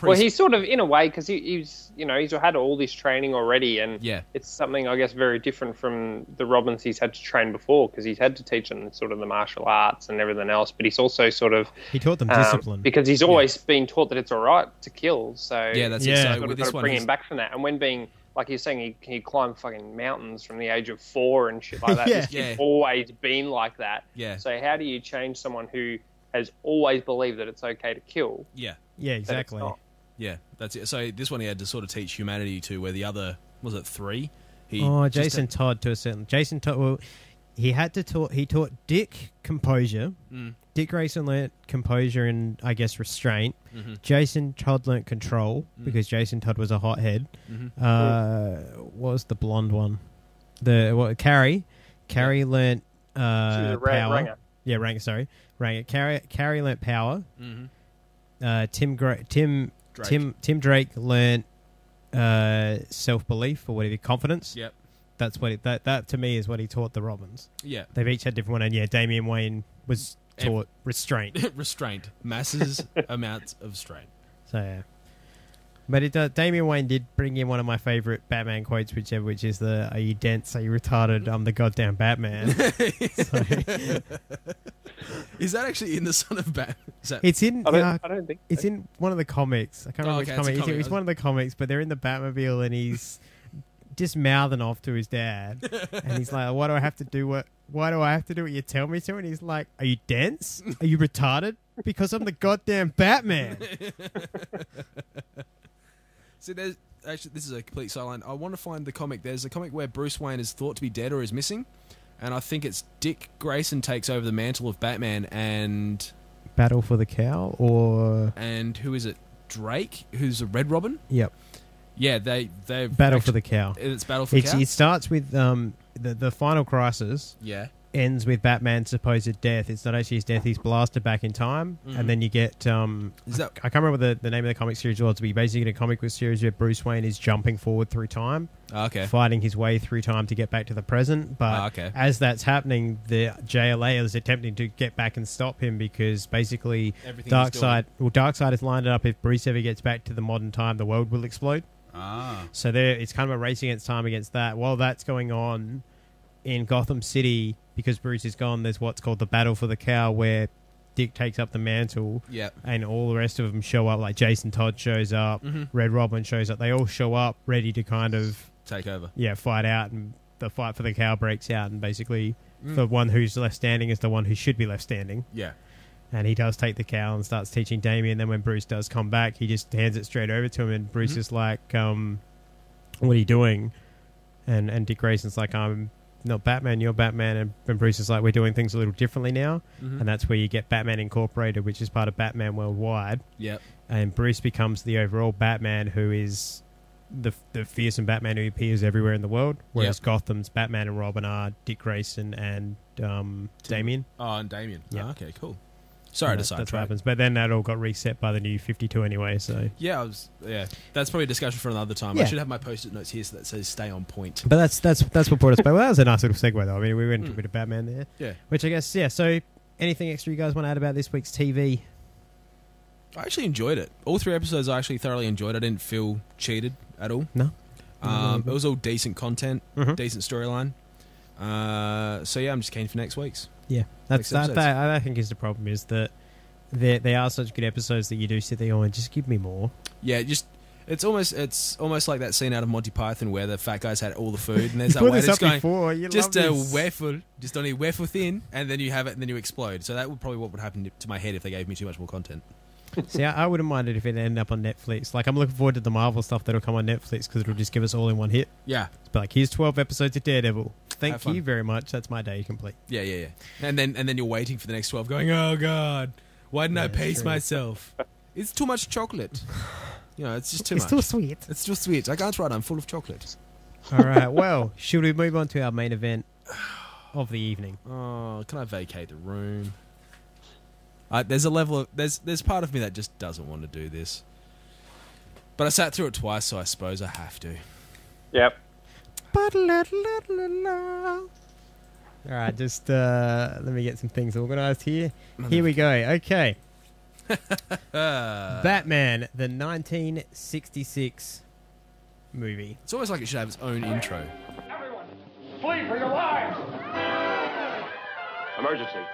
Well, he's sort of, in a way, because he's had all this training already, and it's something, I guess, very different from the Robins he's had to train before, because he's had to teach them sort of the martial arts and everything else, but he's also sort of...
He taught them discipline.
Because he's always been taught that it's all right to kill, so...
Yeah, that's it. So
with this one, bring him back from that, and when being... Like you're saying, he climbed fucking mountains from the age of 4 and shit like that. This kid's always been like that.
Yeah.
So how do you change someone who has always believed that it's okay to kill?
Yeah.
Yeah, exactly.
Yeah, that's it. So this one he had to sort of teach humanity to, where the other, was it 3?
Jason Todd to a certain... Jason Todd, well, he taught Dick composure. Dick Grayson learnt composure and, I guess, restraint. Mm-hmm. Jason Todd learnt control because Jason Todd was a hothead. Mm-hmm. What was the blonde one? Carrie. Carrie learnt
she was a
power.
Ranger.
Yeah, Ranger, sorry. Ranger. Carrie learnt power.
Mm-hmm.
Tim Drake learnt self-belief or whatever, confidence.
Yep.
that's what that to me is what he taught the Robins.
Yeah,
they've each had different one, and Damian Wayne was taught restraint.
Restraint, masses amounts of restraint.
So yeah. But Damian Wayne did bring in one of my favourite Batman quotes, which is the "Are you dense? Are you retarded? I'm the goddamn Batman."
Is that actually in the Son of Batman?
It's in.
I don't think
it's in one of the comics. I can't remember which comic. It's one of the comics, but they're in the Batmobile, and he's just mouthing off to his dad, and he's like, "Why do I have to do what? Why do I have to do what you tell me to?" And he's like, "Are you dense? Are you retarded? Because I'm the goddamn Batman."
So there's actually, this is a complete sideline. I want to find the comic. There's a comic where Bruce Wayne is thought to be dead or is missing, and I think it's Dick Grayson takes over the mantle of Batman and
Battle for the Cowl,
and who is it? Drake, who's a Red Robin.
Yep.
Yeah, they
Battle for the Cowl.
It's Battle for the Cowl.
It starts with the final crisis.
Yeah.
Ends with Batman's supposed death. It's not actually his death. He's blasted back in time, and then you get I can't remember the name of the comic series was, but you basically get a comic book series where Bruce Wayne is jumping forward through time, fighting his way through time to get back to the present. But as that's happening, the JLA is attempting to get back and stop him because basically Darkseid has lined it up. If Bruce ever gets back to the modern time, the world will explode. So it's kind of a race against time against that. While that's going on in Gotham City, because Bruce is gone, there's what's called the Battle for the Cowl, where Dick takes up the mantle, and all the rest of them show up. Like Jason Todd shows up, Red Robin shows up. They all show up ready to kind of
take over.
Yeah, fight out, and the fight for the cowl breaks out, and basically the one who's left standing is the one who should be left standing.
Yeah.
And he does take the cowl and starts teaching Damian. Then when Bruce does come back, he just hands it straight over to him, and Bruce is like, "What are you doing?" And Dick Grayson's like, "I'm not Batman, you're Batman." And Bruce is like, "We're doing things a little differently now." And that's where you get Batman Incorporated, which is part of Batman Worldwide.
Yep.
And Bruce becomes the overall Batman, who is the fearsome Batman who appears everywhere in the world, whereas Gotham's Batman and Robin are Dick Grayson and Damian.
Oh, and Damian. Yeah. Okay, cool. Sorry to sidetrack.
That's what happens. But then that all got reset by the new 52 anyway, so...
Yeah, that's probably a discussion for another time. I should have my post-it notes here that says stay on point.
But that's what brought us back. Well, that was a nice little segue, though. I mean, we went into a bit of Batman there.
Yeah.
Which I guess, so anything extra you guys want to add about this week's TV?
I actually enjoyed it. All 3 episodes I actually thoroughly enjoyed. I didn't feel cheated at all.
No.
It was all decent content, decent storyline. So yeah, I'm just keen for next week's.
Yeah, that I think is the problem, is that they are such good episodes that you do sit there and just give me more.
Yeah, it's almost like that scene out of Monty Python where the fat guys had all the food and there's that waiter just going, just a waffle, just only waffle thin, and then you have it and then you explode. So that would probably what would happen to my head if they gave me too much more content.
See, I wouldn't mind it if it ended up on Netflix. Like, I'm looking forward to the Marvel stuff that'll come on Netflix because it'll just give us all in one hit.
Yeah.
But like, here's 12 episodes of Daredevil. Thank you very much. That's my day complete.
Yeah. And then you're waiting for the next 12 going, oh, God, why didn't I pace myself? It's too much chocolate. It's just too much.
It's too sweet.
It's too sweet. I can't write. I'm full of chocolate.
All right. Well, should we move on to our main event of the evening?
Oh, can I vacate the room? There's a level of there's part of me that just doesn't want to do this, but I sat through it twice, so I suppose I have to.
Yep.
All right, just let me get some things organised here. Here we go. Okay. Batman, the 1966 movie.
It's almost like it should have its own intro.
Everyone, flee for your lives!
Emergency.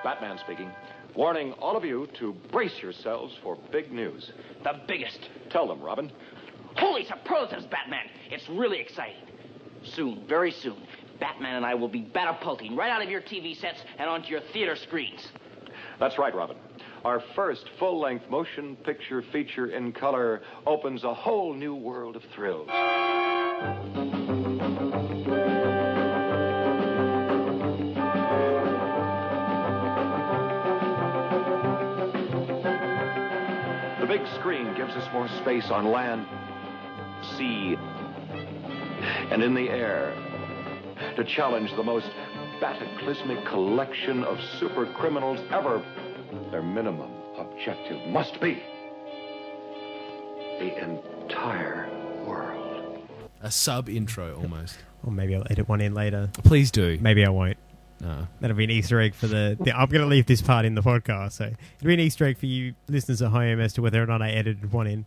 Batman speaking. Warning all of you to brace yourselves for big news.
The biggest.
Tell them, Robin.
Holy superlatives, Batman. It's really exciting. Soon, very soon, Batman and I will be catapulting right out of your TV sets and onto your theater screens.
That's right, Robin. Our first full-length motion picture feature in color opens a whole new world of thrills. The big screen gives us more space on land, sea, and in the air to challenge the most cataclysmic collection of super criminals ever. Their minimum objective must be the entire world.
A sub-intro, almost.
Or maybe I'll edit one in later.
Please do.
Maybe I won't.
No.
That'll be an Easter egg for the I'm going to leave this part in the podcast, so it'll be an Easter egg for you listeners at home as to whether or not I edited one in.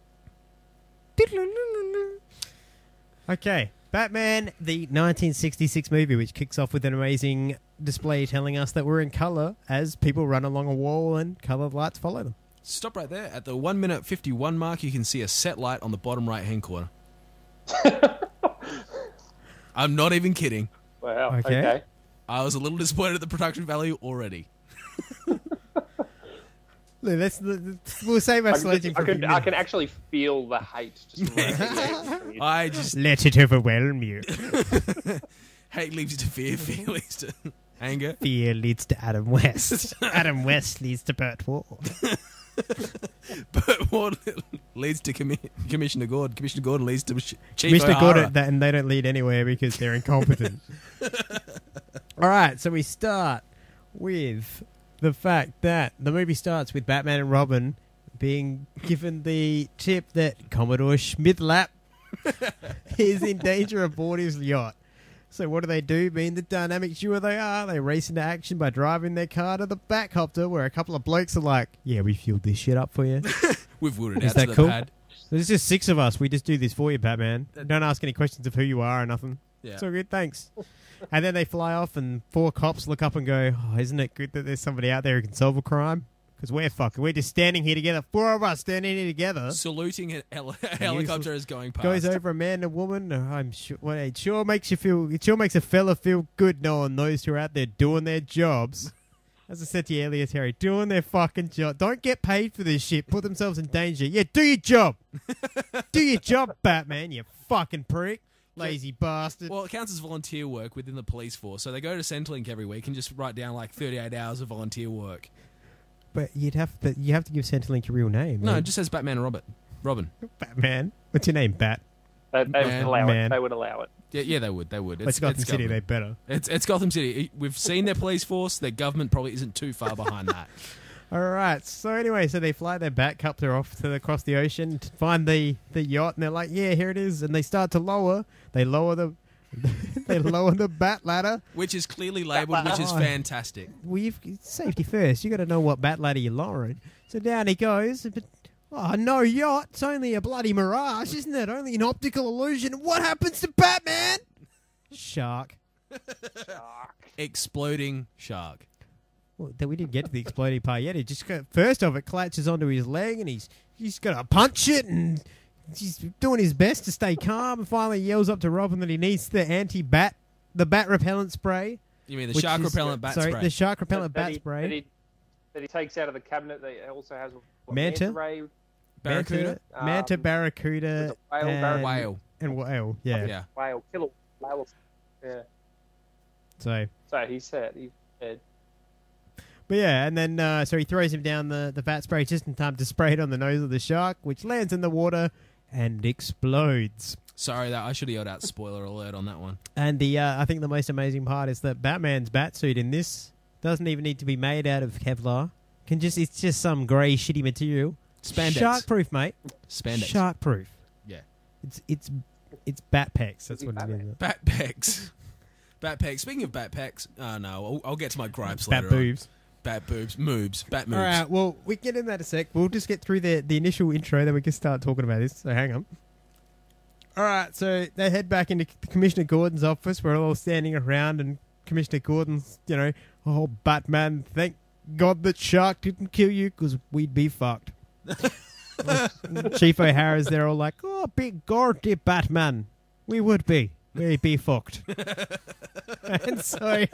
Okay, Batman, the 1966 movie, which kicks off with an amazing display telling us that we're in colour as people run along a wall and coloured lights follow them.
Stop right there. At the 1 minute 51 mark, you can see a set light on the bottom right-hand corner. I'm not even kidding.
Wow, okay.
I was a little disappointed at the production value already.
Look, we'll save our sledging for
I can actually feel the hate.
I just
let it overwhelm you.
Hate leads to fear, fear leads to anger.
Fear leads to Adam West. Adam West leads to Burt Ward.
Burt Ward leads to Commissioner Gordon. Commissioner Gordon leads to Chief
Commissioner
O'Hara.
Gordon, and they don't lead anywhere because they're incompetent. All right, so we start with the fact that the movie starts with Batman and Robin being given the tip that Commodore Schmidlap is in danger aboard his yacht. So what do? Being the dynamic duo they are, they race into action by driving their car to the Batcopter, where a couple of blokes are like, yeah, we fueled this shit up for you.
We've wheeled it
Is
out
that
to the
cool?
pad.
There's just 6 of us. We just do this for you, Batman. Don't ask any questions of who you are or nothing.
Yeah.
It's all good, thanks. And then they fly off and 4 cops look up and go, oh, isn't it good that there's somebody out there who can solve a crime? Because we're fucking. We're just standing here together. 4 of us standing here together.
Saluting a helicopter is going past.
Goes over a man and a woman. I'm sure. Well, it sure makes you feel. It sure makes a fella feel good knowing those who are out there doing their jobs. As I said to you earlier, Terry, doing their fucking job. Don't get paid for this shit. Put themselves in danger. Yeah, do your job. Do your job, Batman, you fucking prick. Lazy bastard.
Well, it counts as volunteer work within the police force. So they go to Centrelink every week and just write down like 38 hours of volunteer work.
But you have to give Centrelink your real name.
No,
right?
it just says Batman and Robin.
Batman. What's your name, Bat?
They would allow
Man.
it. They would allow it.
Yeah, they would.
It's Gotham City. They better.
It's Gotham City. We've seen their police force. Their government probably isn't too far behind that.
All right. So anyway, they fly their Batcopter off across the ocean to find the yacht, and they're like, "Yeah, here it is." And they start to lower. They lower the bat ladder,
which is clearly labelled, which is fantastic.
Well, safety first. You got to know what bat ladder you're lowering. So down he goes. But no yacht. It's only a bloody mirage, isn't it? Only an optical illusion. What happens to Batman? Shark.
Exploding shark.
Well, we didn't get to the exploding part yet. First off, it clutches onto his leg, and he's got to punch it, and he's doing his best to stay calm. And finally, yells up to Robin that he needs the bat repellent spray.
You mean the shark repellent bat spray?
Sorry, the shark repellent bat spray
that he takes out of the cabinet. That also has
manta
ray,
barracuda,
manta, barracuda,
whale,
and whale. Yeah,
whale, killer whale. Yeah.
So
he said.
But yeah, and then so he throws him down the bat spray just in time to spray it on the nose of the shark, which lands in the water and explodes.
Sorry, I should have yelled out spoiler alert on that one.
And I think the most amazing part is that Batman's batsuit in this doesn't even need to be made out of Kevlar. It's just some grey shitty material.
Spandex.
Shark-proof, mate.
Spandex.
Shark-proof.
Yeah.
It's bat pecs. That's what it is.
Bat pecs. Bat pecs. Speaking of bat pecs, no, I'll get to my gripes later.
Bat boobs.
Bat boobs. Moobs. Bat moobs.
All right, well, we can get in that a sec. We'll just get through the initial intro, then we can start talking about this. So hang on. All right, so they head back into Commissioner Gordon's office. We're all standing around, and Commissioner Gordon's, oh, Batman, thank God that shark didn't kill you, because we'd be fucked. Chief O'Hara's there all like, oh, big gordy Batman. We would be. We'd be fucked. and so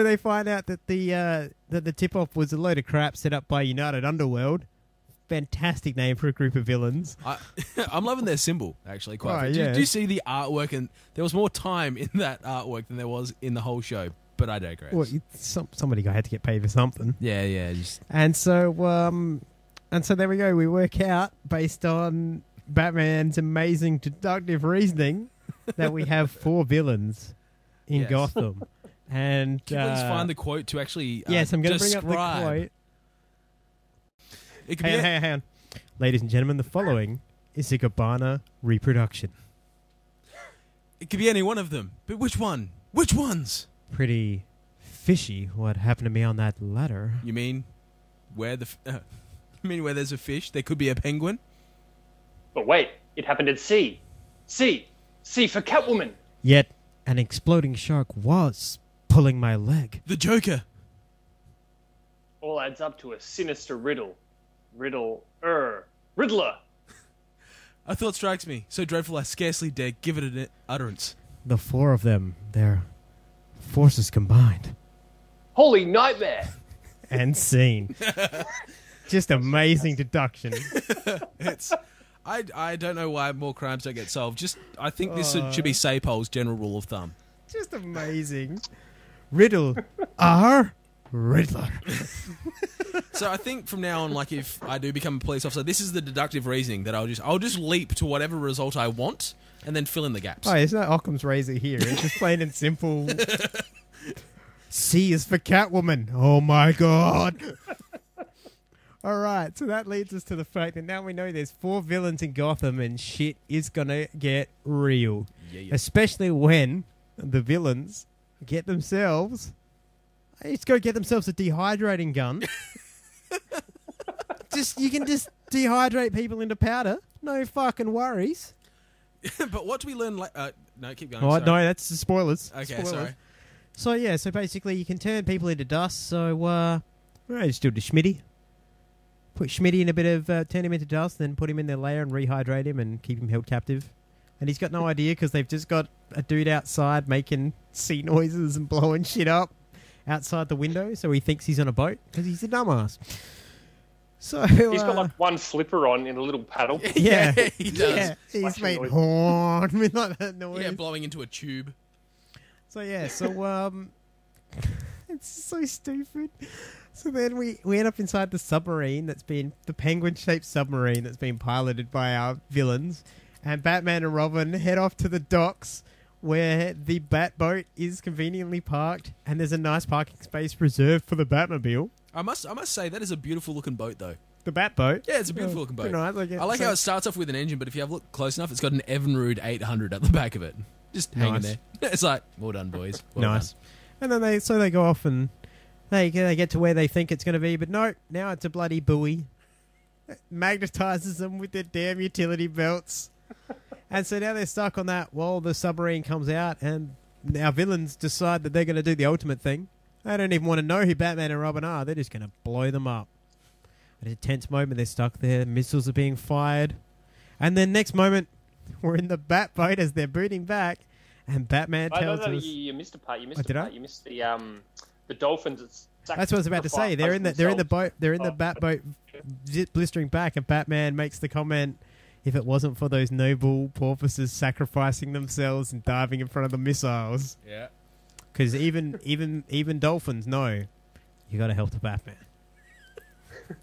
they find out that the tip-off was a load of crap set up by United Underworld. Fantastic name for a group of villains.
I'm loving their symbol, actually. Quite.
Yeah.
Did you see the artwork? And there was more time in that artwork than there was in the whole show. But I digress.
Well, somebody had to get paid for something.
Yeah.
And so there we go. We work out based on Batman's amazing deductive reasoning that we have 4 villains in Gotham. And
can you please find the quote to actually
yes, I'm going to bring
describe.
up the quote.
It could
hang on. Ladies and gentlemen, the following is a Gabbana reproduction.
It could be any one of them. But which one? Which ones?
Pretty fishy what happened to me on that ladder.
You mean where where there's a fish, there could be a penguin?
But wait, it happened at sea. Sea for Catwoman.
Yet an exploding shark was pulling my leg.
The Joker.
All adds up to a sinister riddle. Riddler.
A thought strikes me, so dreadful I scarcely dare give it an utterance.
The four of them, their forces combined.
Holy nightmare!
And scene. Just amazing deduction.
I don't know why more crimes don't get solved. I think this should be Sapol's general rule of thumb.
Just amazing. Riddle. R. Riddler.
So I think from now on, like, if I do become a police officer, this is the deductive reasoning that I'll just leap to whatever result I want and then fill in the gaps.
Oh, there's no Occam's razor here. It's just plain and simple. C is for Catwoman. Oh my god. All right, so that leads us to the fact that now we know there's 4 villains in Gotham and shit is gonna get real. Yeah. Especially when the villains get themselves... Let's go get themselves a dehydrating gun. You can just dehydrate people into powder. No fucking worries.
But what do we learn? No, keep going.
Oh, no, that's the spoilers.
Okay, sorry.
So basically you can turn people into dust. So, just do it to Schmitty. Put Schmitty in a bit of, turn him into dust, then put him in their lair and rehydrate him and keep him held captive. And he's got no idea because they've just got a dude outside making sea noises and blowing shit up outside the window, so he thinks he's on a boat because he's a dumbass. So
he's got like one flipper on in a little paddle.
Yeah,
he does.
Yeah, he's made horn with like that noise.
Yeah, blowing into a tube.
So it's so stupid. So then we end up inside the submarine the penguin-shaped submarine that's been piloted by our villains, and Batman and Robin head off to the docks where the Bat boat is conveniently parked, and there's a nice parking space reserved for the Batmobile.
I must say that is a beautiful looking boat though.
The Bat boat?
Yeah, it's a beautiful looking boat.
Nice,
I like how it starts off with an engine, but if you have a look close enough, it's got an Evinrude 800 at the back of it, just hanging there. It's like, well done, boys. Well
nice.
Done.
And then they go off and they get to where they think it's going to be, but no, now it's a bloody buoy. It magnetizes them with their damn utility belts. And so now they're stuck on that while the submarine comes out, and our villains decide that they're going to do the ultimate thing. They don't even want to know who Batman and Robin are. They're just going to blow them up. At a tense moment, they're stuck there. Missiles are being fired. And then next moment, we're in the Bat boat as they're booting back, and Batman tells us...
You missed a part. You missed
a part.
You missed the dolphins.
That's what I was about to say. They're in the boat. They're in the Bat boat, blistering back, and Batman makes the comment, if it wasn't for those noble porpoises sacrificing themselves and diving in front of the missiles.
Yeah.
Because even dolphins know you got to help the Batman.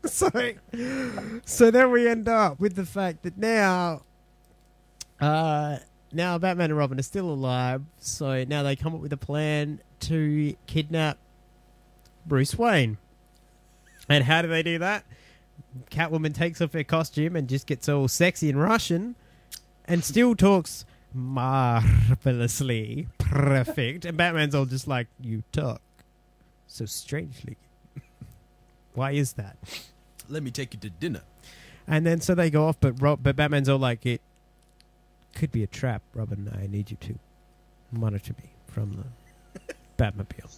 So then we end up with the fact that now Batman and Robin are still alive. So now they come up with a plan to kidnap Bruce Wayne. And how do they do that? Catwoman takes off her costume and just gets all sexy and Russian and still talks marvelously perfect. And Batman's all just like, you talk so strangely. Why is that?
Let me take you to dinner.
And then so they go off, but Batman's all like, it could be a trap, Robin. I need you to monitor me from the Batmobile.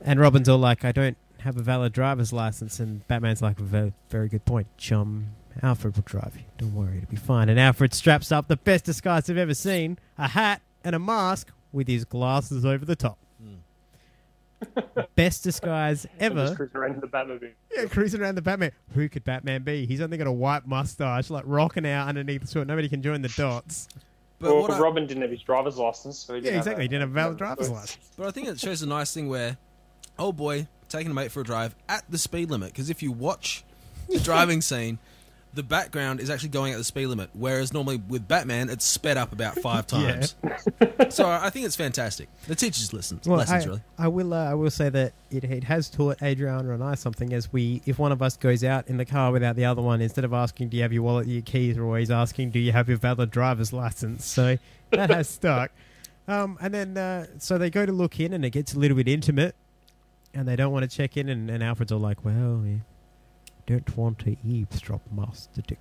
And Robin's all like, I don't have a valid driver's license. And Batman's like, very good point, chum. Alfred will drive you. Don't worry, it'll be fine. And Alfred straps up the best disguise I've ever seen, a hat and a mask with his glasses over the top. Best disguise ever.
Just cruising around the Batmobile.
Yeah, cruising around the Batman. Who could Batman be? He's only got a white mustache, like rocking out underneath the suit. Nobody can join the dots.
But Robin didn't have his driver's license. So he didn't
exactly. He didn't have a valid driver's license.
But I think it shows a nice thing where, oh boy, taking a mate for a drive at the speed limit. Because if you watch the driving scene, the background is actually going at the speed limit, whereas normally with Batman, it's sped up about 5 times. So I think it's fantastic. The teacher's lessons, really.
I will say that it has taught Adriana and I something. If one of us goes out in the car without the other one, instead of asking, "Do you have your wallet, your keys?" we're always asking, "Do you have your valid driver's license?" So that has stuck. And then so they go to look in, and it gets a little bit intimate, and they don't want to check in, and Alfred's all like, "Well, we don't want to eavesdrop, Master Dick.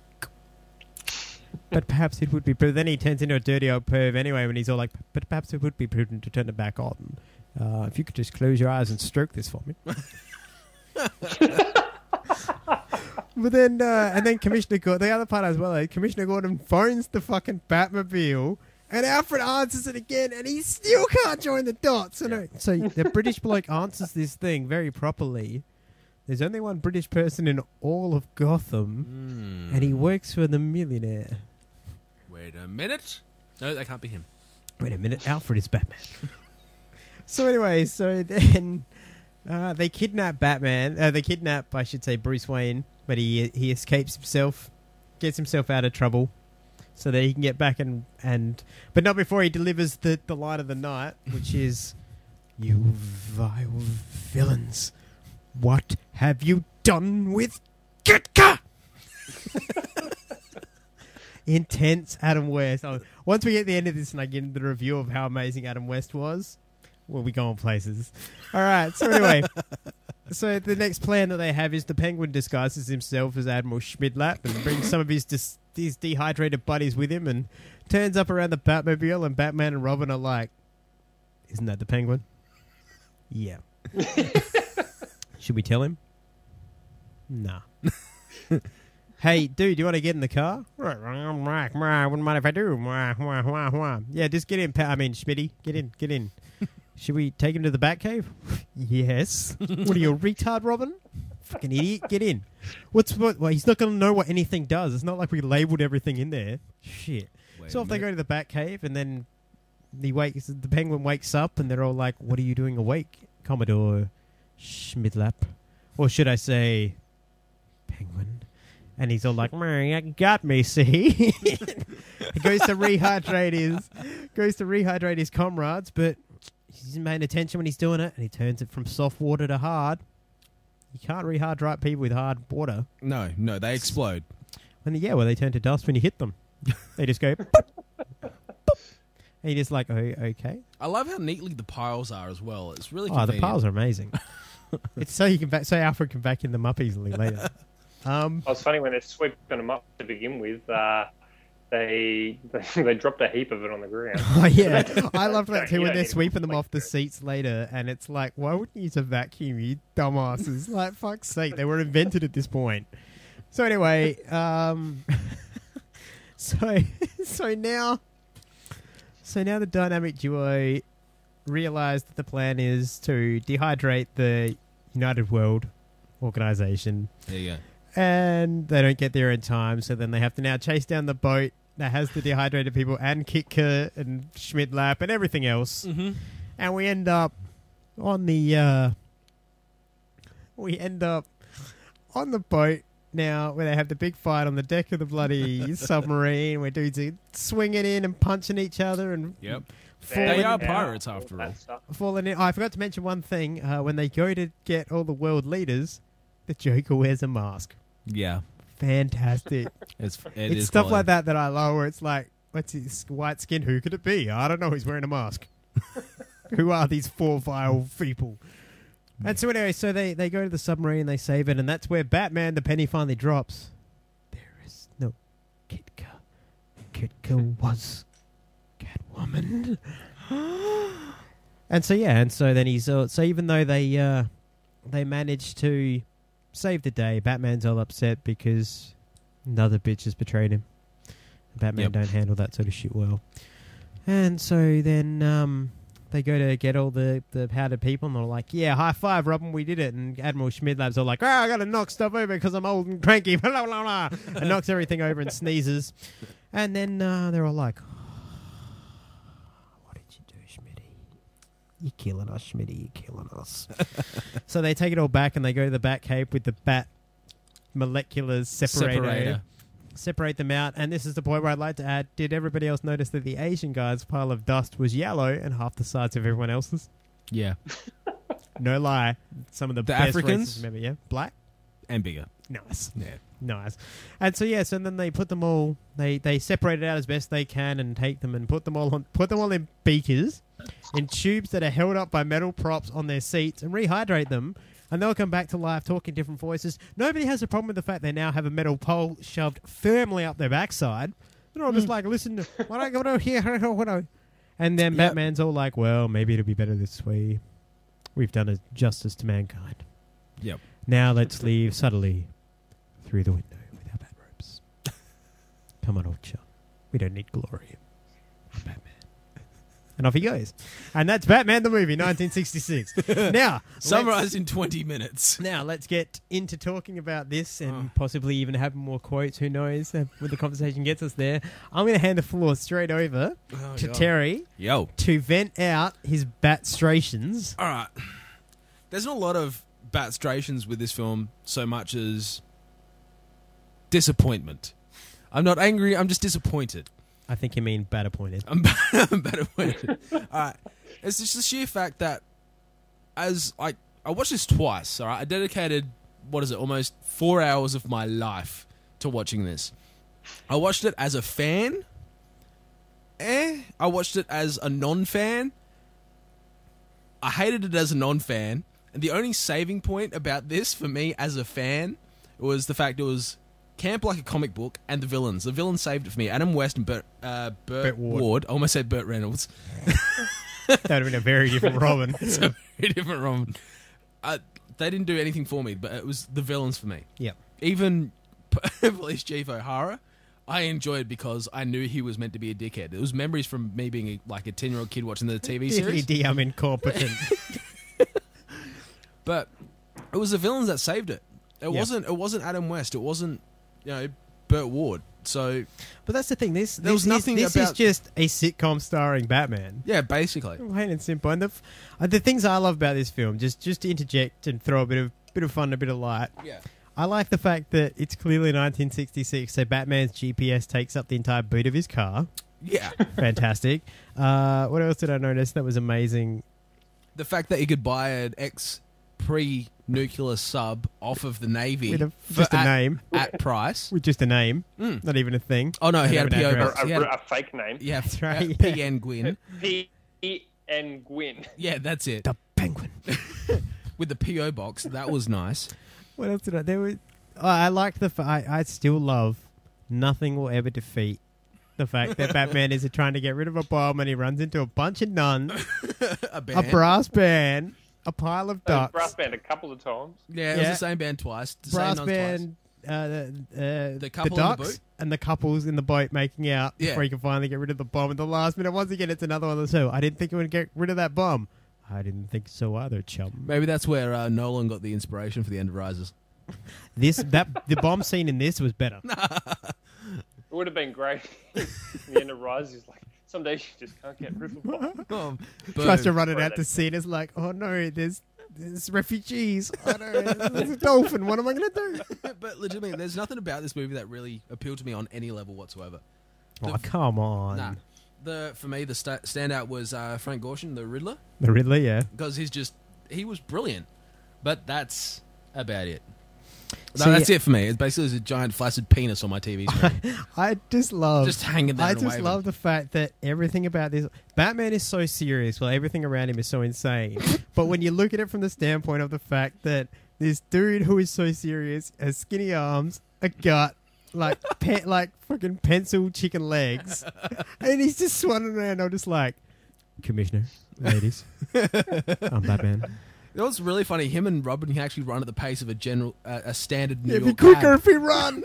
But perhaps it would be..." But then he turns into a dirty old perv anyway when he's all like, "But perhaps it would be prudent to turn it back on. If you could just close your eyes and stroke this for me." But then, and then Commissioner Gordon, the other part as well, Commissioner Gordon phones the fucking Batmobile, and Alfred answers it again, and he still can't join the dots. So the British bloke answers this thing very properly. There's only one British person in all of Gotham, and he works for the millionaire.
Wait a minute. No, that can't be him.
Wait a minute. Alfred is Batman. So anyway, then they kidnap Batman. They kidnap, I should say, Bruce Wayne, but he escapes himself, gets himself out of trouble, so that he can get back but not before he delivers the line of the night, which is, "You vile villains. What have you done with Kitka?" Intense Adam West. Once we get to the end of this and I get into the review of how amazing Adam West was, well, we go on places. All right. So anyway, so the next plan that they have is the Penguin disguises himself as Admiral Schmidlap and brings some of his dehydrated buddies with him and turns up around the Batmobile, and Batman and Robin are like, "Isn't that the Penguin?" "Yeah." "Should we tell him?" "Nah." "Hey, dude, do you want to get in the car?" "Wouldn't mind if I do." "Yeah, just get in. Schmitty, get in. Should we take him to the Batcave?" "Yes." "What are you, a retard, Robin? Fucking idiot, get in." Well, he's not going to know what anything does. It's not like we labelled everything in there. Shit. So if they go to the Batcave, and then the Penguin wakes up, and they're all like, "What are you doing awake, Commodore Schmidlap?" Or should I say, Penguin? And he's all like, "You got me, see?" He goes to rehydrate his comrades, but he's not paying attention when he's doing it, and he turns it from soft water to hard. You can't rehydrate people with hard water.
No, they explode.
And they turn to dust when you hit them. They just go, boop, boop. And you're just like, "Oh, okay."
I love how neatly the piles are as well. It's really
convenient. The piles are amazing. It's so Alfred can vacuum them up easily later.
It's funny when they're sweeping them up to begin with. They dropped a heap of it on the ground.
Oh yeah, I love that too when they're sweeping them off the seats later, and it's like, why wouldn't you use a vacuum, you dumbasses? Like, fuck's sake, they were invented at this point. So anyway, so now the dynamic duo realise that the plan is to dehydrate the United World Organization.
There you go.
And they don't get there in time, so then they have to now chase down the boat that has the dehydrated people and Kitka and Schmidlap and everything else. Mm-hmm. And we end up on the boat now, where they have the big fight on the deck of the bloody submarine, where dudes are swinging in and punching each other and
they are pirates after all.
Falling in. I forgot to mention one thing. When they go to get all the world leaders, the Joker wears a mask.
Yeah.
Fantastic.
It's
stuff like that I love, where it's like, what's his white skin? Who could it be? I don't know. He's wearing a mask. Who are these 4 vile people? And so anyway, so they go to the submarine, they save it, and that's where Batman, the penny finally drops. There is no Kitka. Kitka was Catwoman. And so then he's so even though they managed to save the day, Batman's all upset because another bitch has betrayed him. Batman don't handle that sort of shit well. And so then they go to get all the powdered people, and they're like, "Yeah, high five, Robin, we did it." And Admiral Schmidlap's all like, I got to knock stuff over because I'm old and cranky, blah, blah, blah, and knocks everything over and sneezes. And then they're all like, "What did you do, Schmitty? You're killing us, Schmitty, you're killing us." So they take it all back, and they go to the Batcave with the bat molecular separator. separate them out. And this is the point where I'd like to add, did everybody else notice that the Asian guy's pile of dust was yellow and half the size of everyone else's?
Yeah.
No lie. Some of the best
Africans?
Remember, yeah? Black?
And bigger.
Nice.
Yeah.
Nice. And so, yeah, so then they put them all, they separate it out as best they can and take them and put them all in beakers, in tubes that are held up by metal props on their seats and rehydrate them. And they'll come back to life talking different voices. Nobody has a problem with the fact they now have a metal pole shoved firmly up their backside. They're all just like, listen, what I go to here? And then Batman's all like, well, maybe it'll be better this way. We've done a justice to mankind.
Yep.
Now let's leave subtly through the window with our bat ropes. Come on, old chum. We don't need glory. I'm Batman. And off he goes. And that's Batman the movie, 1966. Now,
summarized in 20 minutes.
Now, let's get into talking about this and possibly even have more quotes. Who knows where the conversation gets us there. I'm going to hand the floor straight over to Terry to vent out his batstrations.
All right. There's not a lot of batstrations with this film so much as disappointment. I'm not angry, I'm just disappointed.
I think you mean batter-pointed.
I'm batter-pointed. All right. It's just the sheer fact that I watched this twice, all right? I dedicated, almost 4 hours of my life to watching this. I watched it as a fan. I watched it as a non-fan. I hated it as a non-fan. And the only saving point about this for me as a fan was the fact it was camp like a comic book, and the villains. The villains saved it for me. Adam West and Burt Ward. I almost said Burt Reynolds.
That would have been a very different Robin.
It's a very different Robin. They didn't do anything for me, but it was the villains for me.
Yeah.
Even Police Chief O'Hara, I enjoyed because I knew he was meant to be a dickhead. It was memories from me being a 10-year-old kid watching the TV series.
DVD, I'm incompetent.
But it was the villains that saved it. It wasn't Adam West. It wasn't Burt Ward. So,
but that's the thing. This is just a sitcom starring Batman.
Yeah, basically.
Plain and simple. And the things I love about this film, just to interject and throw a bit of fun, a bit of light.
Yeah.
I like the fact that it's clearly 1966, so Batman's GPS takes up the entire boot of his car.
Yeah.
Fantastic. What else did I notice that was amazing?
The fact that he could buy an pre-nuclear sub off of the Navy
with just a name
at price.
With just a name, not even a thing.
Oh no, he had a PO box.
A fake name.
Yeah,
that's right.
P.N. Gwyn.
P.N. Gwyn.
Yeah, that's it.
The Penguin.
With the PO box, that was nice.
What else did I? I liked I still love. Nothing will ever defeat the fact that Batman is trying to get rid of a bomb and he runs into a bunch of nuns, a brass band. A pile of ducks.
Brass band a couple of times.
Yeah, it was the same band twice.
Brass band,
the couple
the ducks
in the boat.
And the couples in the boat making out before he can finally get rid of the bomb. At the last minute, once again, it's another one of the two. I didn't think it would get rid of that bomb. I didn't think so either, chum.
Maybe that's where Nolan got the inspiration for The End of Rises.
The bomb scene in this was better.
It would have been great. The End of Rises, like, some days you just can't get rid of a bomb.
Tries to run it out to sea and it's like, oh no, there's refugees. Oh no, there's a dolphin. What am I going to do?
But legitimately, there's nothing about this movie that really appealed to me on any level whatsoever.
Come on.
Nah. For me, the standout was Frank Gorshin, the Riddler.
The Riddler, yeah.
Because he was brilliant. But that's about it. That's it for me. It's basically a giant flaccid penis on my TV screen.
I just love...
Just hanging there.
I just love the fact that everything about this... Batman is so serious, while everything around him is so insane. But when you look at it from the standpoint of the fact that this dude who is so serious has skinny arms, a gut, like fucking pencil chicken legs, and he's just swanning around, I'm just like, Commissioner, ladies, I'm Batman.
You know what's really funny? Him and Robin can actually run at the pace of a standard New York
It'd be quicker if we run.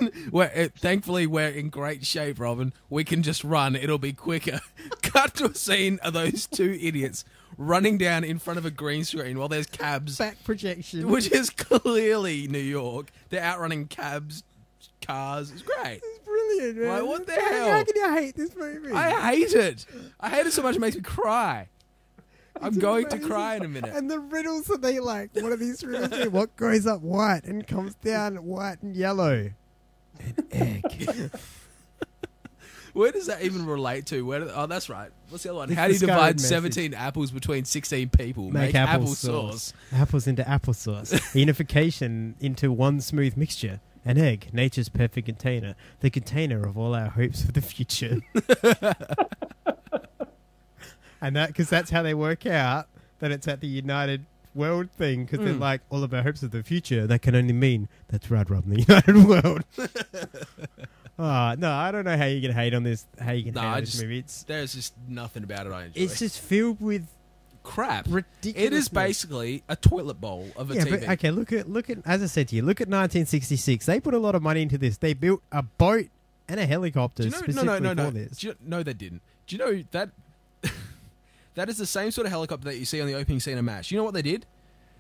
Thankfully, we're in great shape, Robin. We can just run. It'll be quicker. Cut to a scene of those two idiots running down in front of a green screen while there's cabs.
Back projection.
Which is clearly New York. They're outrunning cabs, cars. It's great.
It's brilliant, man.
Like, what the hell?
How can you hate this movie?
I hate it. I hate it so much it makes me cry. I'm going to cry in a minute.
And the riddles that they like, what are these riddles? What goes up white and comes down white and yellow? An egg.
Where does that even relate to? Oh, that's right. What's the other one? How do you divide 17 apples between 16 people?
Make applesauce. Apples into applesauce. Unification into one smooth mixture. An egg, nature's perfect container. The container of all our hopes for the future. And because that's how they work out that it's at the United World thing, because they're like, all of our hopes of the future, that can only mean that's right, Rob, the United World. No, I don't know how you can hate on this. How you can hate on this movie?
There's just nothing about it I enjoy.
It's just filled with
crap.
Ridiculous.
It is basically a toilet bowl of a TV.
But, okay, look at. As I said to you, look at 1966. They put a lot of money into this. They built a boat and a helicopter specifically for this.
No, they didn't. Do you know that? That is the same sort of helicopter that you see on the opening scene of MASH. You know what they did?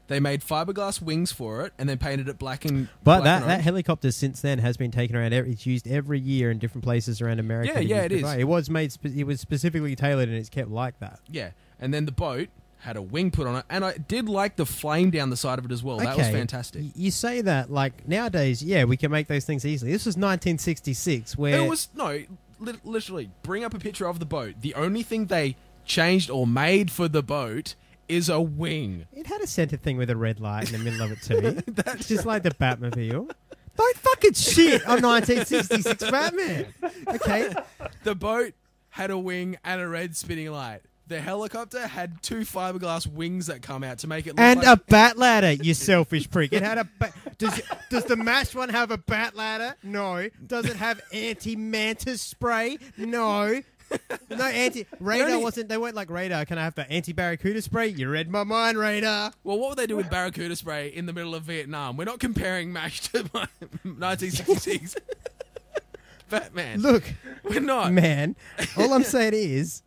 They made fiberglass wings for it and then painted it black and.
But that helicopter since then has been taken around. It's used every year in different places around America.
Yeah, it is.
It was made. It was specifically tailored, and it's kept like that.
Yeah, and then the boat had a wing put on it, and I did like the flame down the side of it as well. Okay. That was fantastic.
You say that like nowadays, yeah, we can make those things easily. This was 1966, where
it was literally bring up a picture of the boat. The only thing they changed or made for the boat is a wing.
It had a center thing with a red light in the middle of it too. That's just like the Batmobile. Don't fucking shit on 1966 Batman. Okay.
The boat had a wing and a red spinning light. The helicopter had 2 fiberglass wings that come out to make it look
and
like...
a bat ladder, you selfish prick. It had a does the MASH one have a bat ladder? No. Does it have anti-mantis spray? No. No, radar wasn't. They weren't like radar. Can I have the anti-barracuda spray? You read my mind, radar.
Well, what would they do with barracuda spray in the middle of Vietnam? We're not comparing MASH to 1966 Batman.
Look,
we're not,
man. All I'm saying is,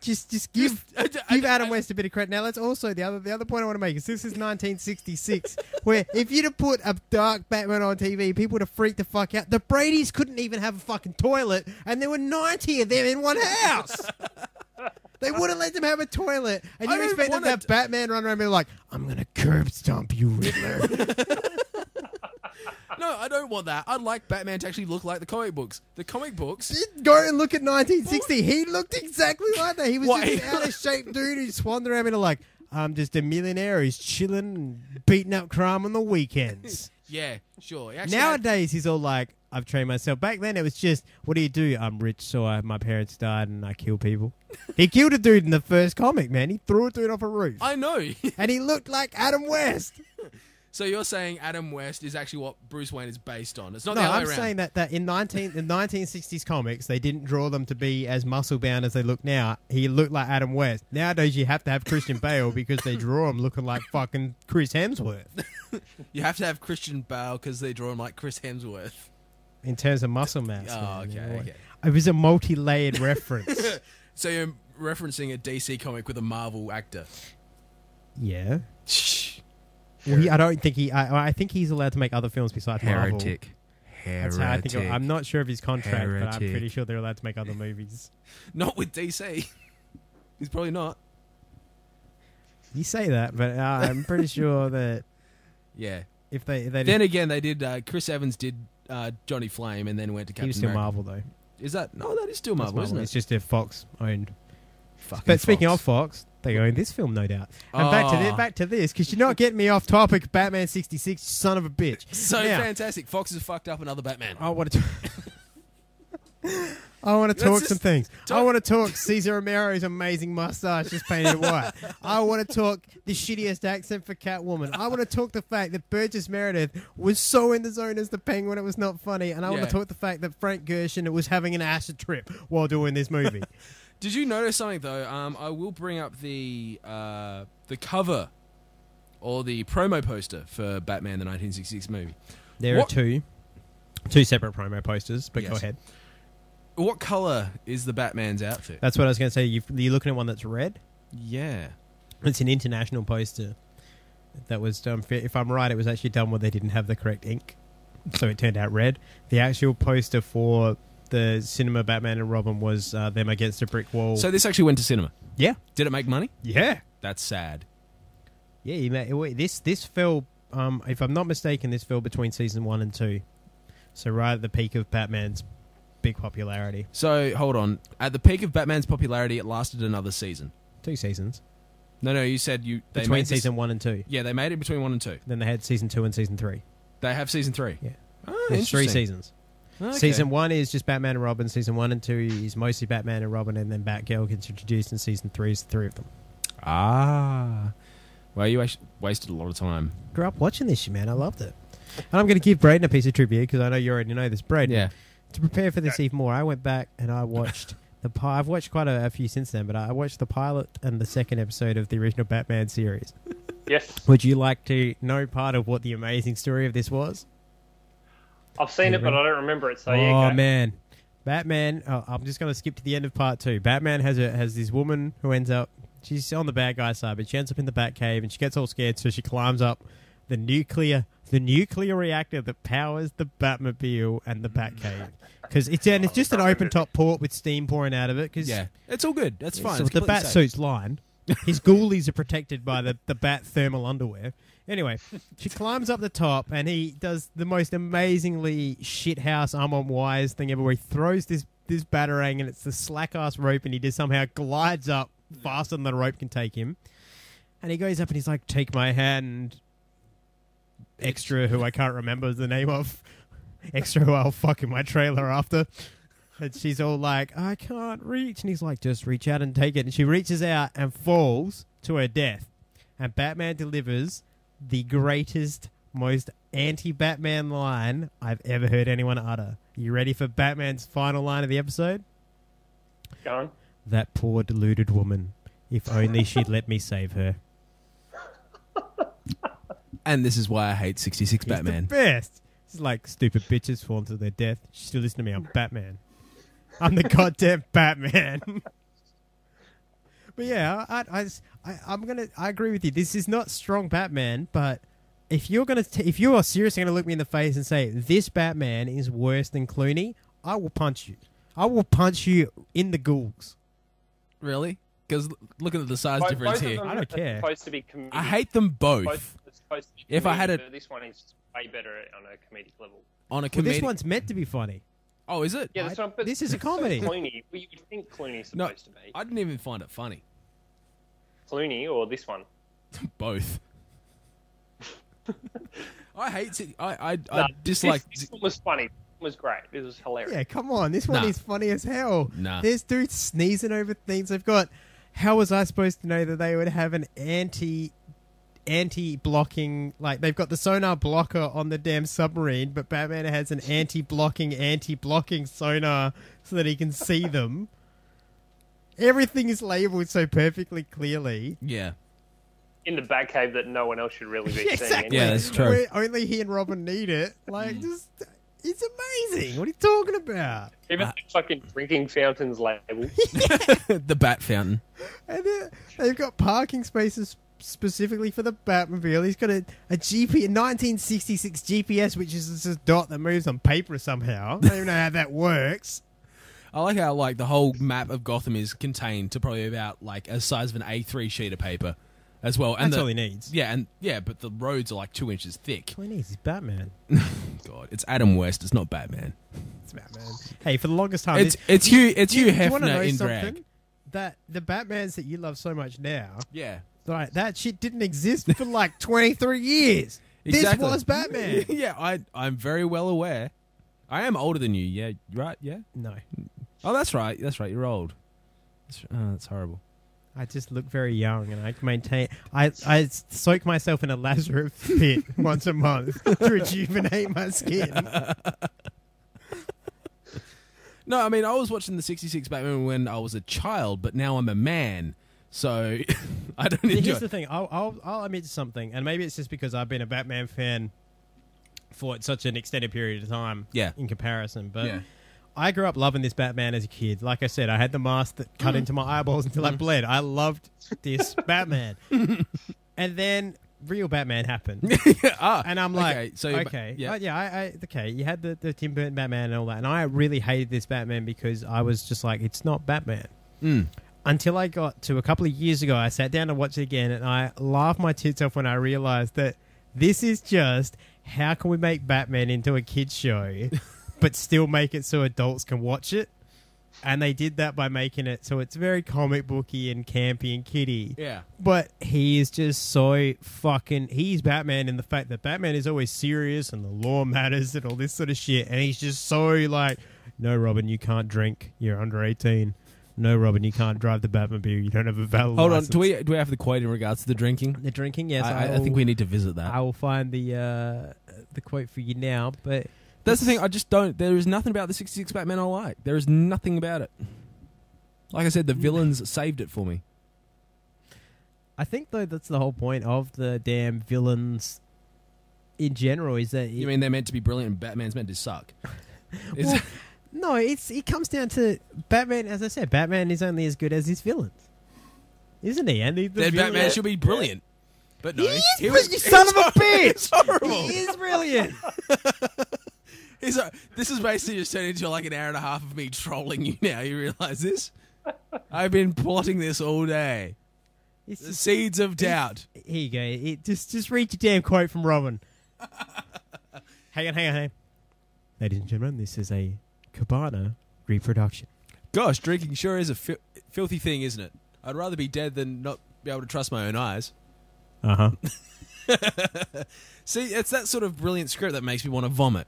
just give Adam West a bit of credit. Now, let's also the other point I want to make is this is 1966, where if you'd have put a dark Batman on TV, people would have freaked the fuck out. The Bradys couldn't even have a fucking toilet, and there were 90 of them in one house. They wouldn't let them have a toilet, and you expect them to have Batman run around and be like, "I'm gonna curb stomp you, Riddler."
No, I don't want that. I'd like Batman to actually look like the comic books. The comic books...
Go and look at 1960. He looked exactly like that. He was just an out-of-shape dude who just wandered around like, I'm just a millionaire who's chilling and beating up crime on the weekends.
Yeah, sure.
Nowadays, he's all like, I've trained myself. Back then, it was just, what do? I'm rich, so my parents died and I kill people. He killed a dude in the first comic, man. He threw a dude off a roof.
I know.
And he looked like Adam West.
So you're saying Adam West is actually what Bruce Wayne is based on? It's not the other way around.
I'm saying that in 1960s comics, they didn't draw them to be as muscle-bound as they look now. He looked like Adam West. Nowadays, you have to have Christian Bale because they draw him looking like fucking Chris Hemsworth.
You have to have Christian Bale because they draw him like Chris Hemsworth.
In terms of muscle mass.
Oh, okay.
It was a multi-layered reference.
So you're referencing a DC comic with a Marvel actor?
Yeah. Well, I don't think I think he's allowed to make other films besides Marvel.
Heretic.
That's how I think. I'm not sure of his contract, but I'm pretty sure they're allowed to make other movies.
Not with DC. He's probably not.
You say that, but I'm pretty sure that.
Yeah.
If they
then again, they did. Chris Evans did Johnny Flame, and then went to Captain
He was still
America.
Marvel, though.
Is that no? That is still Marvel, isn't it?
It's just a Fox owned.
But
speaking of Fox, they own this film, no doubt. And back to this, because you're not getting me off topic. Batman 66, son of a bitch.
So now, fantastic. Fox has fucked up another Batman.
I want to talk some things. I want to talk Cesar Romero's amazing mustache just painted white. I want to talk the shittiest accent for Catwoman. I want to talk the fact that Burgess Meredith was so in the zone as the Penguin it was not funny. And I want to talk the fact that Frank Gorshin was having an acid trip while doing this movie.
Did you notice something though? I will bring up the cover or the promo poster for Batman the 1966 movie.
There are two separate promo posters, but go ahead.
What color is the Batman's outfit?
That's what I was going to say. You're looking at one that's red?
Yeah.
It's an international poster that was done. If I'm right, it was actually done where they didn't have the correct ink, so it turned out red. The actual poster for the cinema Batman and Robin was them against a brick wall.
So this actually went to cinema?
Yeah.
Did it make money?
Yeah.
That's sad.
Yeah, this fell, if I'm not mistaken, this fell between season 1 and 2. So right at the peak of Batman's big popularity.
So, hold on. At the peak of Batman's popularity, it lasted another season.
2 seasons.
No, you said they
between
made
season 1 and 2.
Yeah, they made it between 1 and 2.
Then they had season 2 and season 3.
They have season 3?
Yeah.
Oh,
there's 3 seasons.
Okay.
Season 1 is just Batman and Robin. Season 1 and 2 is mostly Batman and Robin, and then Batgirl gets introduced in season 3 is 3 of them.
Ah. Well, you wasted a lot of time.
Grew up watching this shit, man. I loved it. And I'm going to give Braden a piece of trivia because I know you already know this. Braden,
Yeah.
to prepare for this even more, I went back and I watched I've watched quite a few since then, but I watched the pilot and the second episode of the original Batman series.
Yes.
Would you like to know part of what the amazing story of this was?
I've seen it, but I don't remember it. So yeah.
Oh
go.
man, Batman. I'm just going to skip to the end of part 2. Batman has this woman who ends up. She's on the bad guy side, but she ends up in the Batcave and she gets all scared, so she climbs up the nuclear reactor that powers the Batmobile and the Batcave. Because it's just an open top port with steam pouring out of it. Cause
Yeah, it's all good. That's fine.
So the bat suit's lined. His ghoulies are protected by the bat thermal underwear. Anyway, she climbs up the top and he does the most amazingly shithouse arm on wires thing ever, where he throws this batarang and it's the slack ass rope and he just somehow glides up faster than the rope can take him. And he goes up and he's like, "Take my hand." Extra, who I can't remember the name of. Extra, who I'll fuck in my trailer after. And she's all like, "I can't reach." And he's like, "Just reach out and take it." And she reaches out and falls to her death. And Batman delivers the greatest, most anti-Batman line I've ever heard anyone utter. You ready for Batman's final line of the episode?
Go on.
"That poor deluded woman. If only she'd let me save her."
And this is why I hate 66
He's
Batman.
the best. It's like stupid bitches fall to their death. Still listen to me. I'm Batman. I'm the goddamn Batman. But yeah, I agree with you. This is not strong Batman, but if you are seriously gonna look me in the face and say this Batman is worse than Clooney, I will punch you. I will punch you in the ghouls.
Really? Because looking at the size difference here,
I don't care.
Supposed to be
I hate them both. If I had
this one is way better on a comedic level.
On a
Well,
comedic,
this one's meant to be funny.
oh, is it?
Yeah, this one. But
This is a comedy.
Clooney. Well, you would think Clooney's supposed to be
I didn't even find it funny.
Clooney or this one.
Both. I hate it. I dislike.
This one was funny. It was great. It was hilarious.
Yeah, come on. This one
Nah.
is funny as hell.
Nah.
There's dudes sneezing over things. They've got... How was I supposed to know that they would have an anti-blocking... Like, they've got the sonar blocker on the damn submarine, but Batman has an anti-blocking sonar so that he can see them. Everything is labelled so perfectly clearly.
Yeah.
In the Batcave that no one else should really be
Exactly.
seeing.
Yeah, that's true.
Where only he and Robin need it. Like, just... It's amazing. What are you talking about?
Even the fucking drinking fountains label.
The Bat Fountain.
And they've got parking spaces specifically for the Batmobile. He's got a 1966 GPS, which is just a dot that moves on paper somehow. I don't even know how that works.
I like how the whole map of Gotham is contained to probably about a size of an A3 sheet of paper as well. And
That's all he needs.
Yeah, but the roads are 2 inches thick.
All he needs is Batman.
God, it's Adam West. It's not Batman.
It's Batman. Hey, for the longest time...
It's Hugh
you wanna know
Hefner in
something?
drag.
That the Batmans that you love so much now...
Yeah.
Right, that shit didn't exist for 23 years.
Exactly.
This was Batman.
Yeah, I'm very well aware. I am older than you. Yeah, right? Yeah?
No.
Oh, that's right. That's right. You're old. That's horrible.
I just look very young, and I maintain. I soak myself in a Lazarus pit once a month to rejuvenate my skin.
No, I mean I was watching the '66 Batman when I was a child, but now I'm a man, so I don't enjoy.
Here's the thing. I'll admit to something, and maybe it's just because I've been a Batman fan for such an extended period of time.
Yeah.
In comparison, but.
Yeah.
I grew up loving this Batman as a kid. Like I said, I had the mask that cut into my eyeballs until I bled. I loved this Batman. And then real Batman happened. And I'm like, okay. You had the Tim Burton Batman and all that. And I really hated this Batman because I was just like, it's not Batman. Until I got to a couple of years ago, I sat down to watch it again and I laughed my tits off when I realized that this is just how can we make Batman into a kid's show, but still make it so adults can watch it? And they did that by making it so it's very comic booky and campy and kiddie.
Yeah.
But he is just so fucking... He's Batman in the fact that Batman is always serious and the law matters and all this sort of shit. And he's just so like, no, Robin, you can't drink. You're under 18. No, Robin, you can't drive the Batmobile. You don't have a valid license.
Hold on. Do we have the quote in regards to the drinking?
The drinking, yes.
I think we need to visit that.
I will find the quote for you now, but...
That's the thing, I just don't... There is nothing about the 66 Batman I like. There is nothing about it. Like I said, the villains saved it for me.
I think, though, that's the whole point of the damn villains in general, is that...
You mean they're meant to be brilliant and Batman's meant to suck?
Well, no, it comes down to Batman, as I said, Batman is only as good as his villains. Isn't he? And
then Batman should be brilliant. But no,
he was, you son of a bitch!
It's horrible.
He is brilliant!
This is basically just turned into like an hour and a half of me trolling you now. You realise this? I've been plotting this all day. The seeds of doubt.
Here you go. Just read your damn quote from Robin. Hang on. Ladies and gentlemen, this is a Cabana reproduction.
Gosh, drinking sure is a filthy thing, isn't it? I'd rather be dead than not be able to trust my own eyes.
Uh-huh.
See, it's that sort of brilliant script that makes me want to vomit.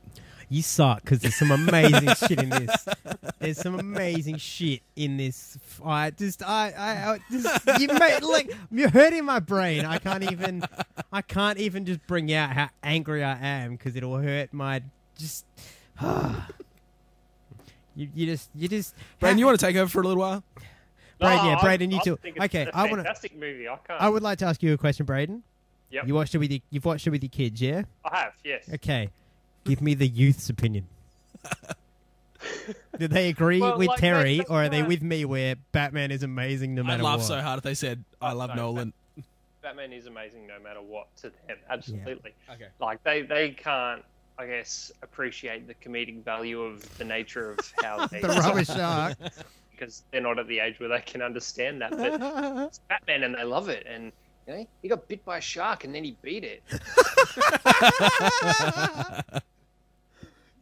You suck, because there's some amazing shit in this. There's some amazing shit in this. You're hurting my brain. I can't even just bring out how angry I am, because it'll hurt my just. You just.
Brandon, you want to take over for a little while?
Braden, you too. Okay,
I want fantastic movie. I can't.
I would like to ask you a question, Braden.
Yep.
You've watched it with your kids, yeah?
I have, yes.
Okay. Give me the youth's opinion. Do they agree with Terry, or are they with me where Batman is amazing no matter what?
I'd laugh so hard if they said, I love Nolan.
Batman is amazing no matter what to them. Absolutely.
Yeah. Okay.
Like, they can't, I guess, appreciate the comedic value of the nature of how they...
The rubber shark.
Because they're not at the age where they can understand that. But it's Batman and they love it. And, you know, he got bit by a shark and then he beat it.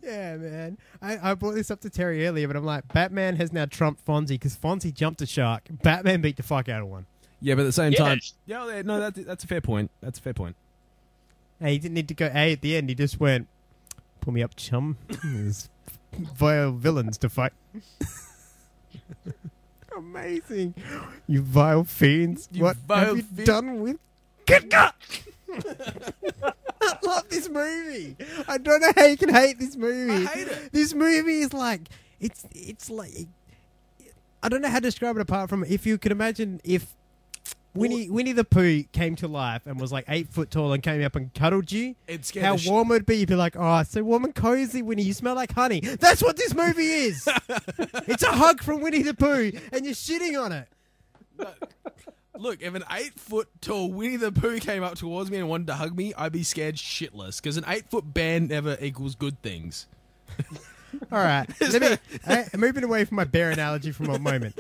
Yeah, man. I brought this up to Terry earlier, but I'm like, Batman has now trumped Fonzie because Fonzie jumped a shark. Batman beat the fuck out of one.
Yeah, but at the same time... Yeah, no, that's a fair point. That's a fair point.
Hey, he didn't need to go A at the end. He just went, pull me up, chum. There's vile villains to fight. Amazing. You vile fiends. What have you done with Kitka? I love this movie. I don't know how you can hate this movie.
I hate it.
This movie is like, it's like, I don't know how to describe it apart from, if you could imagine if Winnie the Pooh came to life and was like 8 foot tall and came up and cuddled you, how warm it would be. You'd be like, oh, it's so warm and cozy, Winnie. You smell like honey. That's what this movie is. It's a hug from Winnie the Pooh and you're shitting on it.
Look, if an 8 foot tall Winnie the Pooh came up towards me and wanted to hug me, I'd be scared shitless, because an 8 foot band never equals good things.
All right. Moving away from my bear analogy for a moment.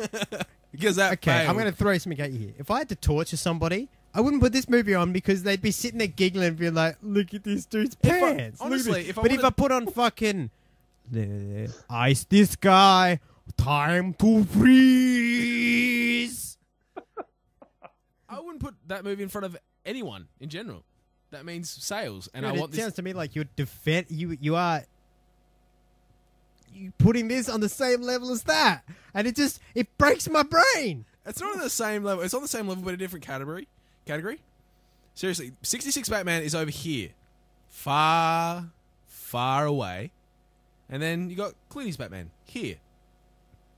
Because that failed.
I'm going to throw something at you here. If I had to torture somebody, I wouldn't put this movie on because they'd be sitting there giggling and being like, look at this dude's pants. If I put on fucking ice this guy, time to freeze.
I wouldn't put that movie in front of anyone in general. That means sales. And
it sounds to me like you're you are putting this on the same level as that. And it breaks my brain.
It's not on the same level. It's on the same level, but a different category. Seriously, 66 Batman is over here. Far, far away. And then you got Clooney's Batman here.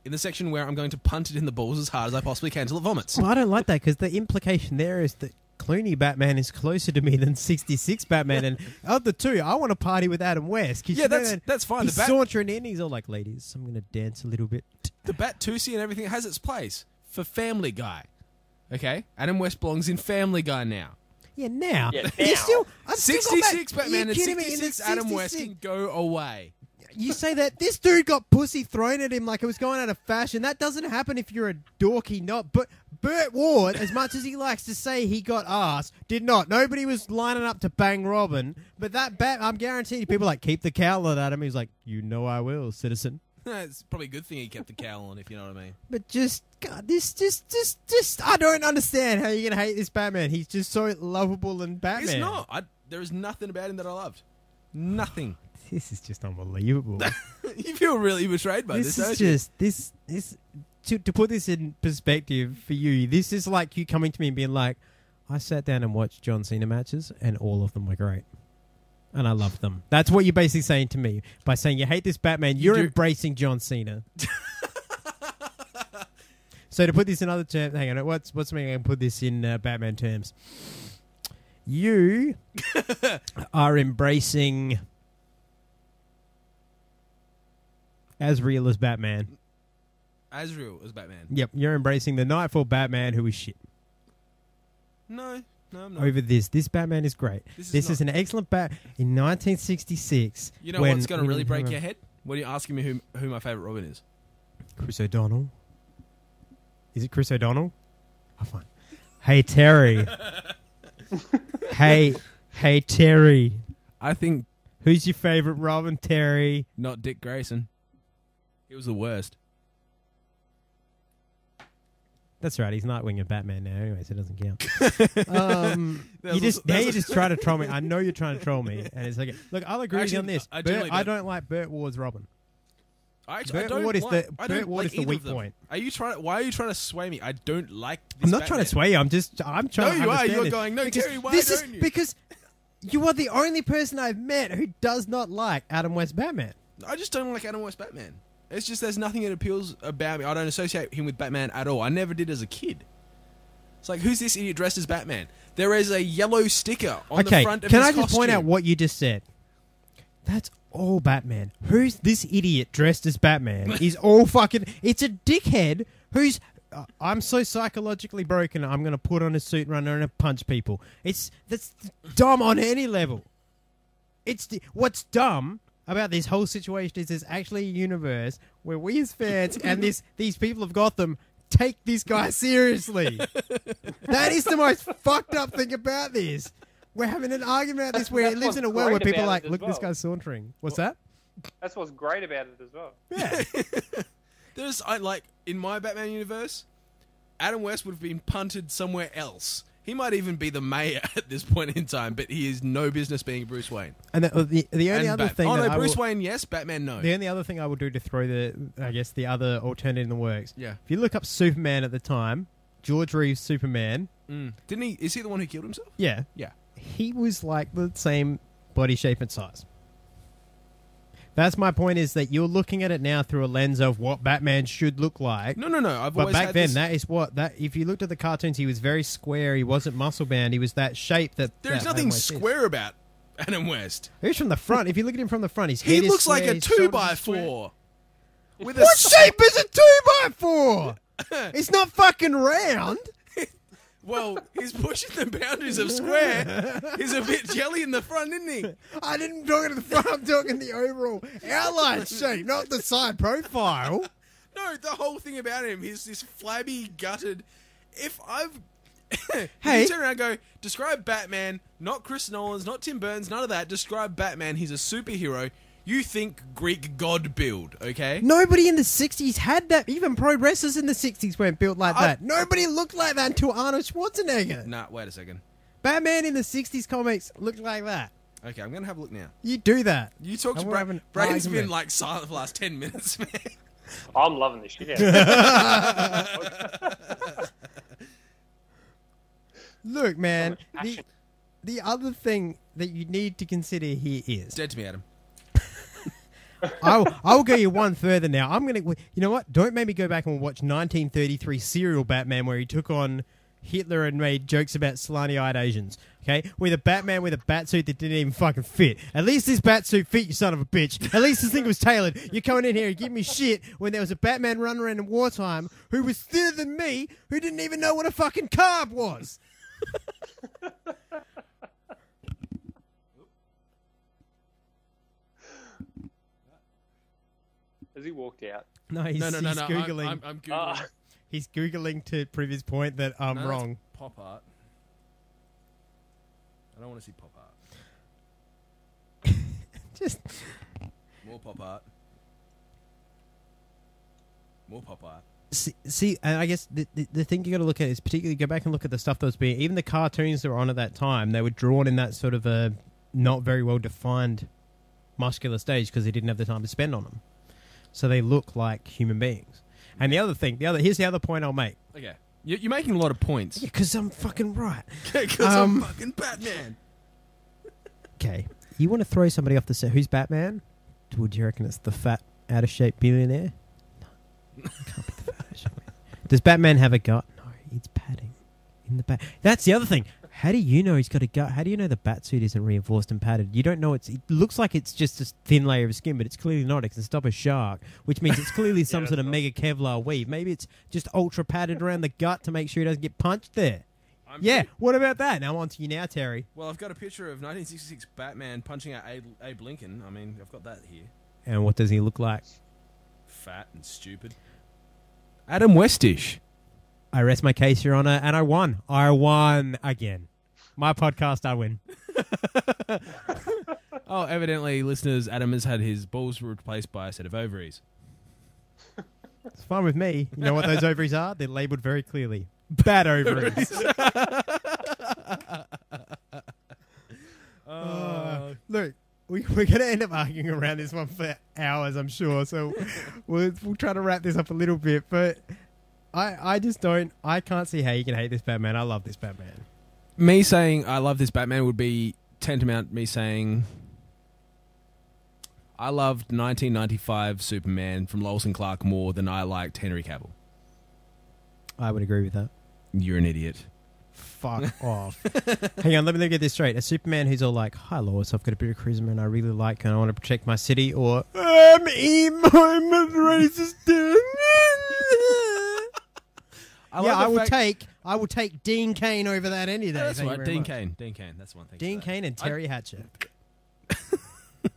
In the section where I'm going to punt it in the balls as hard as I possibly can till it vomits.
Well, I don't like that, because the implication there is that Clooney Batman is closer to me than 66 Batman. And of the two, I want to party with Adam West.
Yeah, that's fine.
He's sauntering in, he's all like, ladies, I'm going to dance a little bit.
The Bat-Tusi and everything has its place for Family Guy. Okay? Adam West belongs in Family Guy now.
Yeah, now.
Yeah,
You're still,
66 Batman and 66 Adam West can go away.
You say that this dude got pussy thrown at him like it was going out of fashion. That doesn't happen if you're a dorky not. But Burt Ward, as much as he likes to say he got ass, did not. Nobody was lining up to bang Robin. But I'm guaranteed people like, keep the cowl on at him. He's like, you know I will, citizen.
It's probably a good thing he kept the cowl on, if you know what I mean.
But God, I don't understand how you're going to hate this Batman. He's just so lovable and Batman.
He's not. There is nothing about him that I loved. Nothing.
This is just unbelievable.
You feel really betrayed by this, don't you?
This to put this in perspective for you, this is like you coming to me and being like, I sat down and watched John Cena matches and all of them were great. And I loved them. That's what you're basically saying to me. By saying you hate this Batman, you're embracing John Cena. So to put this in other terms, hang on, what's something I can put this in Batman terms? You are embracing Azrael as Batman.
Azrael as Batman?
Yep, you're embracing the Nightfall Batman who is shit.
No, I'm not.
Over this Batman is great. This is an excellent in 1966.
You know what's going to really break your head? When you're asking me who my favourite Robin is.
Chris O'Donnell. Is it Chris O'Donnell? Oh, fine. Hey, Terry. hey, Terry.
I think...
Who's your favourite Robin, Terry?
Not Dick Grayson. He was the worst.
That's right. He's Nightwing and Batman now, anyway, so it doesn't count. You're just trying to troll me. I know you're trying to troll me, and it's like, look, I'll agree with you on this. I don't like Burt Ward's Robin. Burt Ward is the weak point.
Why are you trying to sway me? I don't like this
I'm not
Batman.
trying to sway you. I'm trying to understand.
No, you are. You're
this.
going, no,
because
Terry, why don't you?
Because you are the only person I've met who does not like Adam West Batman.
I just don't like Adam West Batman. It's just there's nothing that appeals about me. I don't associate him with Batman at all. I never did as a kid. It's like, who's this idiot dressed as Batman? There is a yellow sticker on the front of his costume.
Can I just point out what you just said? That's all Batman. Who's this idiot dressed as Batman? Is all fucking... It's a dickhead who's... I'm so psychologically broken, I'm going to put on a suit and run around and punch people. That's dumb on any level. What's dumb about this whole situation is there's actually a universe where we as fans and these people of Gotham take this guy seriously. That is the most fucked up thing about this. We're having an argument about this where it lives in a world where people are like, look, this guy's sauntering. What's that?
That's what's great about it as well.
Yeah.
In my Batman universe, Adam West would have been punted somewhere else. He might even be the mayor at this point in time, but he has no business being Bruce Wayne.
And the only other thing...
Oh, no, Bruce Wayne, yes. Batman, no.
The only other thing I will do to throw the other alternative in the works.
Yeah.
If you look up Superman at the time, George Reeves' Superman...
Didn't he... Is he the one who killed himself?
Yeah.
Yeah.
He was like the same body shape and size. That's my point, is that you're looking at it now through a lens of what Batman should look like.
No.
But back then, that is what... If you looked at the cartoons, he was very square. He wasn't muscle-bound. He was that shape that...
There's nothing square about Adam West.
Who's from the front? If you look at him from the front, his head is...
He looks like a 2x4.
What shape is a 2x4? It's not fucking round.
Well, he's pushing the boundaries of square. He's a bit jelly in the front, isn't he?
I didn't talk to the front. I'm talking the overall outline shape, not the side profile.
No, the whole thing about him is this flabby, gutted... If
Hey.
You turn around and go, describe Batman, not Chris Nolan's, not Tim Burton's, none of that. Describe Batman. He's a superhero. You think Greek god build, okay?
Nobody in the 60s had that. Even pro wrestlers in the 60s weren't built like that. Nobody looked like that until Arnold Schwarzenegger.
Nah, wait a second.
Batman in the 60s comics looked like that.
Okay, I'm going to have a look now.
You do that.
You talk to Braden's been like silent for the last 10 minutes, man.
I'm loving this shit out.
Look, man, the other thing that you need to consider here is...
It's dead to me, Adam.
I'll go you one further now. You know what? Don't make me go back and watch 1933 serial Batman where he took on Hitler and made jokes about slimy-eyed Asians. Okay? With a Batman with a batsuit that didn't even fucking fit. At least this batsuit fit, you son of a bitch. At least this thing was tailored. You're coming in here and giving me shit when there was a Batman running around in wartime who was thinner than me, who didn't even know what a fucking carb was.
Has he walked out?
No, he's Googling.
I'm Googling.
He's Googling to prove his point that I'm wrong.
Pop art. I don't want to see pop art.
Just
more pop art. More pop art.
See, and I guess the thing you got to look at is particularly go back and look at the stuff that was being, even the cartoons that were on at that time, they were drawn in that sort of a not very well defined muscular stage because they didn't have the time to spend on them. So they look like human beings. And here's the other point I'll make.
Okay. You're making a lot of points.
Yeah, because I'm fucking right.
Because I'm fucking Batman.
Okay. You want to throw somebody off the set. Who's Batman? Would you reckon it's the fat, out of shape billionaire? No. It can't be the fat, out of shape. Does Batman have a gut? No. It's padding in the back. That's the other thing. How do you know he's got a gut? How do you know the batsuit isn't reinforced and padded? You don't know. It looks like it's just a thin layer of skin, but it's clearly not. It can stop a shark, which means it's clearly some sort of mega Kevlar weave. Maybe it's just ultra padded around the gut to make sure he doesn't get punched there. What about that? Now on to you now, Terry.
Well, I've got a picture of 1966 Batman punching out Abe Lincoln. I mean, I've got that here.
And what does he look like?
Fat and stupid. Adam Westish.
I rest my case, Your Honor, and I won. I won again. My podcast, I win.
Oh, evidently, listeners, Adam has had his balls replaced by a set of ovaries.
It's fine with me. You know what those ovaries are? They're labelled very clearly. Bad ovaries. Look, we're going to end up arguing around this one for hours, I'm sure. So we'll try to wrap this up a little bit. But I can't see how you can hate this Batman. I love this Batman.
Me saying I love this Batman would be tantamount me saying I loved 1995 Superman from Lois and Clark more than I liked Henry Cavill.
I would agree with that.
You're an idiot.
Fuck off. Hang on, let me get this straight. A Superman who's all like, hi Lois, I've got a bit of charisma and I really like and I want to protect my city, or I'm emo, I'm a racist. I will take Dean Cain over that any day.
That's right, Dean Cain. That's one thing.
Dean Cain and Terry Hatcher.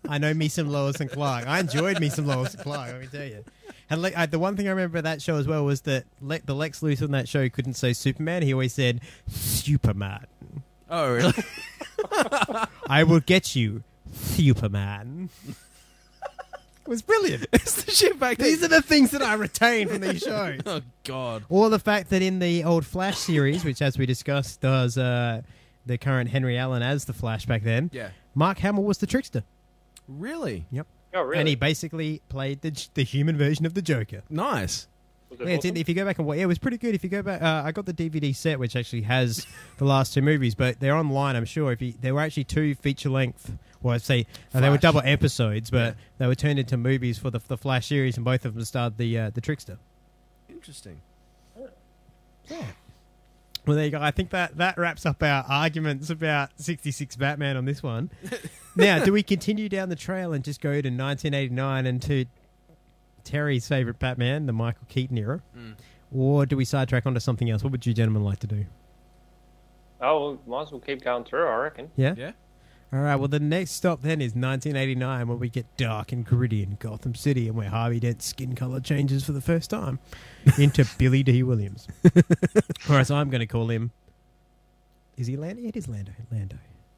I know me some Lois and Clark. I enjoyed me some Lois and Clark, let me tell you. And the one thing I remember about that show as well was that the Lex Luthor in that show couldn't say Superman. He always said Superman.
Oh, really?
I will get you, Superman. It was brilliant.
It's the shit back then.
These are the things that I retain from these shows.
Oh, God.
Or the fact that in the old Flash series, which, as we discussed, does the current Henry Allen as the Flash back then, Mark Hamill was the trickster.
Really?
Yep.
Oh, really?
And he basically played the human version of the Joker.
Nice.
Awesome?
If you go back and watch, it was pretty good. If you go back, I got the DVD set, which actually has the last two movies, but they're online, I'm sure. There were actually two feature-length, well, I'd say they were double episodes, but they were turned into movies for the Flash series, and both of them starred the trickster.
Interesting.
Yeah. Well, there you go. I think that wraps up our arguments about 66 Batman on this one. Now, do we continue down the trail and just go to 1989 and to Terry's favourite Batman, the Michael Keaton era? Or do we sidetrack onto something else? What would you gentlemen like to do?
Oh, well, might as well keep going through, I reckon.
Yeah?
Yeah.
All right, well, the next stop then is 1989, where we get dark and gritty in Gotham City and where Harvey Dent's skin colour changes for the first time into Billy D. Williams. Or as I'm going to call him, is he Lando? It is Lando.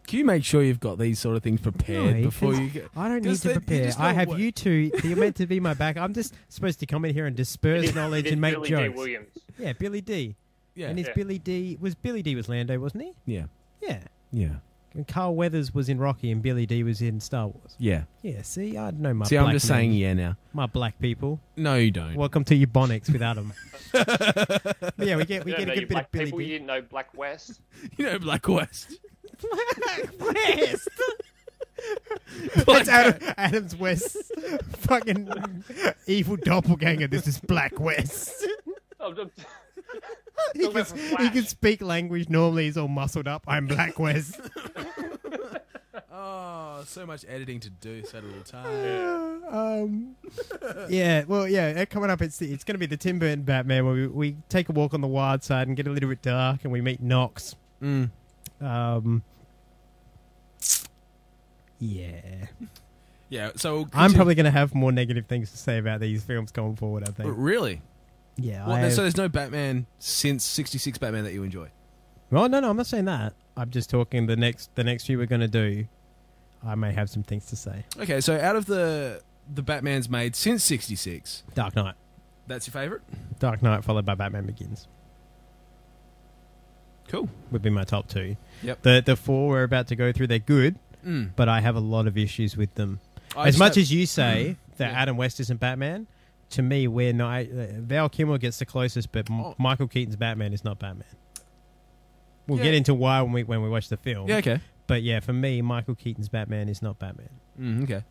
Can you make sure you've got these sort of things prepared before you get...
I don't need to prepare. I have you two. You're meant to be my back. I'm just supposed to come in here and disperse knowledge and make
Billy
jokes.
D. Williams.
Yeah, Billy D.
Yeah.
And Billy D. Was Lando, wasn't he?
Yeah.
Yeah.
Yeah.
And Carl Weathers was in Rocky and Billy D. was in Star Wars.
Yeah.
Yeah, see, I know my
See,
black
I'm just
men.
saying yeah now.
My black people.
No, you don't.
Welcome to Ebonics with Adam. But yeah, we get a good bit
black
of Billy
people,
D.
you didn't know Black West.
You know Black West.
Black West. That's Adam's West. Fucking evil doppelganger. This is Black West. He can speak language normally. He's all muscled up. I'm Black West.
Oh, so much editing to do, so little time.
Coming up, it's going to be the Tim Burton Batman, where we take a walk on the wild side and get a little bit dark, and we meet Knox.
Yeah, so...
I'm probably going to have more negative things to say about these films going forward, I think.
Really?
Yeah.
Well, so there's no Batman since 66 Batman that you enjoy?
Well, no, I'm not saying that. I'm just talking the next few we're going to do. I may have some things to say.
Okay, so out of the Batmans made since 66...
Dark Knight.
That's your favourite?
Dark Knight followed by Batman Begins.
Cool.
Would be my top 2.
Yep.
The 4 we're about to go through, they're good, but I have a lot of issues with them. As much as you say that Adam West isn't Batman, to me, we're not... Val Kilmer gets the closest, but Michael Keaton's Batman is not Batman. We'll get into why when we watch the film.
Yeah, okay.
But yeah, for me, Michael Keaton's Batman is not Batman.
Okay.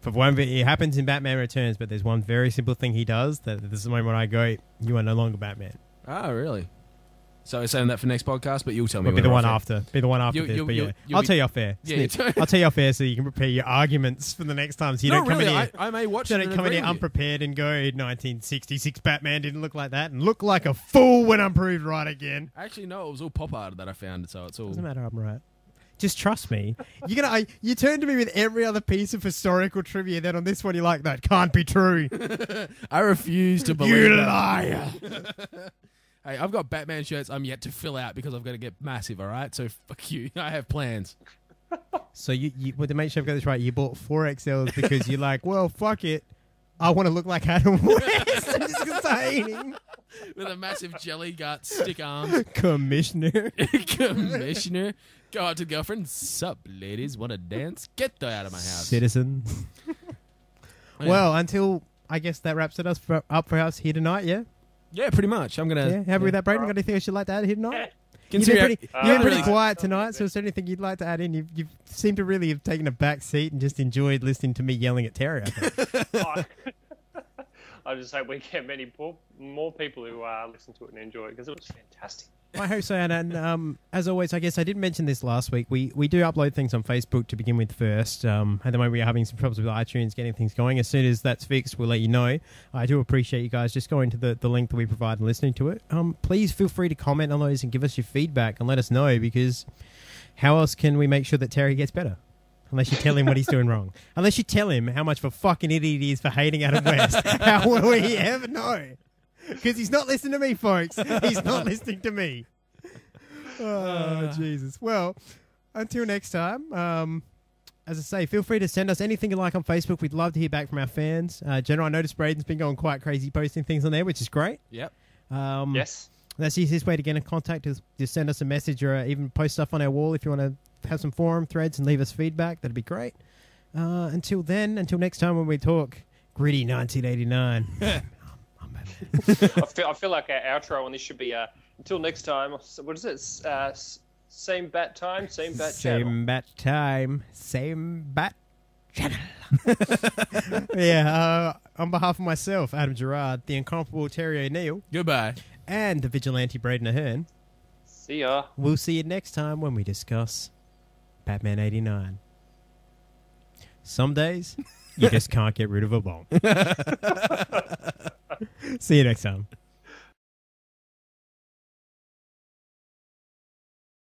For one, it happens in Batman Returns, but there's one very simple thing he does that this is the moment when I go, you are no longer Batman.
Oh, really? So we're saying that for next podcast, but you'll tell me.
Be the one after. Be the one after this. But yeah, I'll tell you off air.
Yeah,
I'll tell you off air so you can prepare your arguments for the next time. So you don't come in here.
I may watch.
So don't come in here unprepared and go 1966 Batman didn't look like that and look like a fool when I'm proved right again.
Actually, no, it was all pop art that I found, so it's all.
Doesn't matter. I'm right. Just trust me. You turn to me with every other piece of historical trivia. Then on this one, you're like, that can't be true.
I refuse to believe.
You liar.
Hey, I've got Batman shirts I'm yet to fill out because I've got to get massive, all right? So, fuck you. I have plans.
So, well, to make sure I've got this right, you bought 4XLs because you're like, well, fuck it. I want to look like Adam West. I'm just saying.
With a massive jelly gut, stick arms.
Commissioner.
Commissioner. Go out to girlfriend. Sup, ladies? Want to dance? Get the out of my house.
Citizen. Well, until, I guess that wraps it up for us here tonight, yeah?
Yeah, pretty much. I'm going to...
Yeah, happy with that, Brayden? Got anything else you'd like to add here tonight? You've been pretty quiet tonight, so is there anything you'd like to add in? You seem to really have taken a back seat and just enjoyed listening to me yelling at Terry, I think.
I just hope we get many more people who listen to it and enjoy it, because it was fantastic.
I hope so, and as always, I guess I didn't mention this last week. We do upload things on Facebook to begin with first. At the moment, we are having some problems with iTunes getting things going. As soon as that's fixed, we'll let you know. I do appreciate you guys just going to the link that we provide and listening to it. Please feel free to comment on those and give us your feedback and let us know, because how else can we make sure that Terry gets better? Unless you tell him what he's doing wrong. Unless you tell him how much of a fucking idiot he is for hating Adam West. How will we ever know? Because he's not listening to me, folks. He's not listening to me. Oh, Jesus. Well, until next time, as I say, feel free to send us anything you like on Facebook. We'd love to hear back from our fans. General, I noticed Braden's been going quite crazy posting things on there, which is great.
Yep.
Yes.
That's the easiest way to get in contact, is just send us a message or even post stuff on our wall if you want to have some forum threads and leave us feedback. That'd be great. Until next time when we talk gritty 1989.
I feel like our outro on this should be until next time. What is it? Same bat time, same bat channel.
Same bat time, same bat channel. Yeah, on behalf of myself, Adam Gerard, the incomparable Terry O'Neill.
Goodbye.
And the vigilante Braden Ahern.
See ya.
We'll see you next time when we discuss Batman 89. Some days, you just can't get rid of a bomb. See you next time.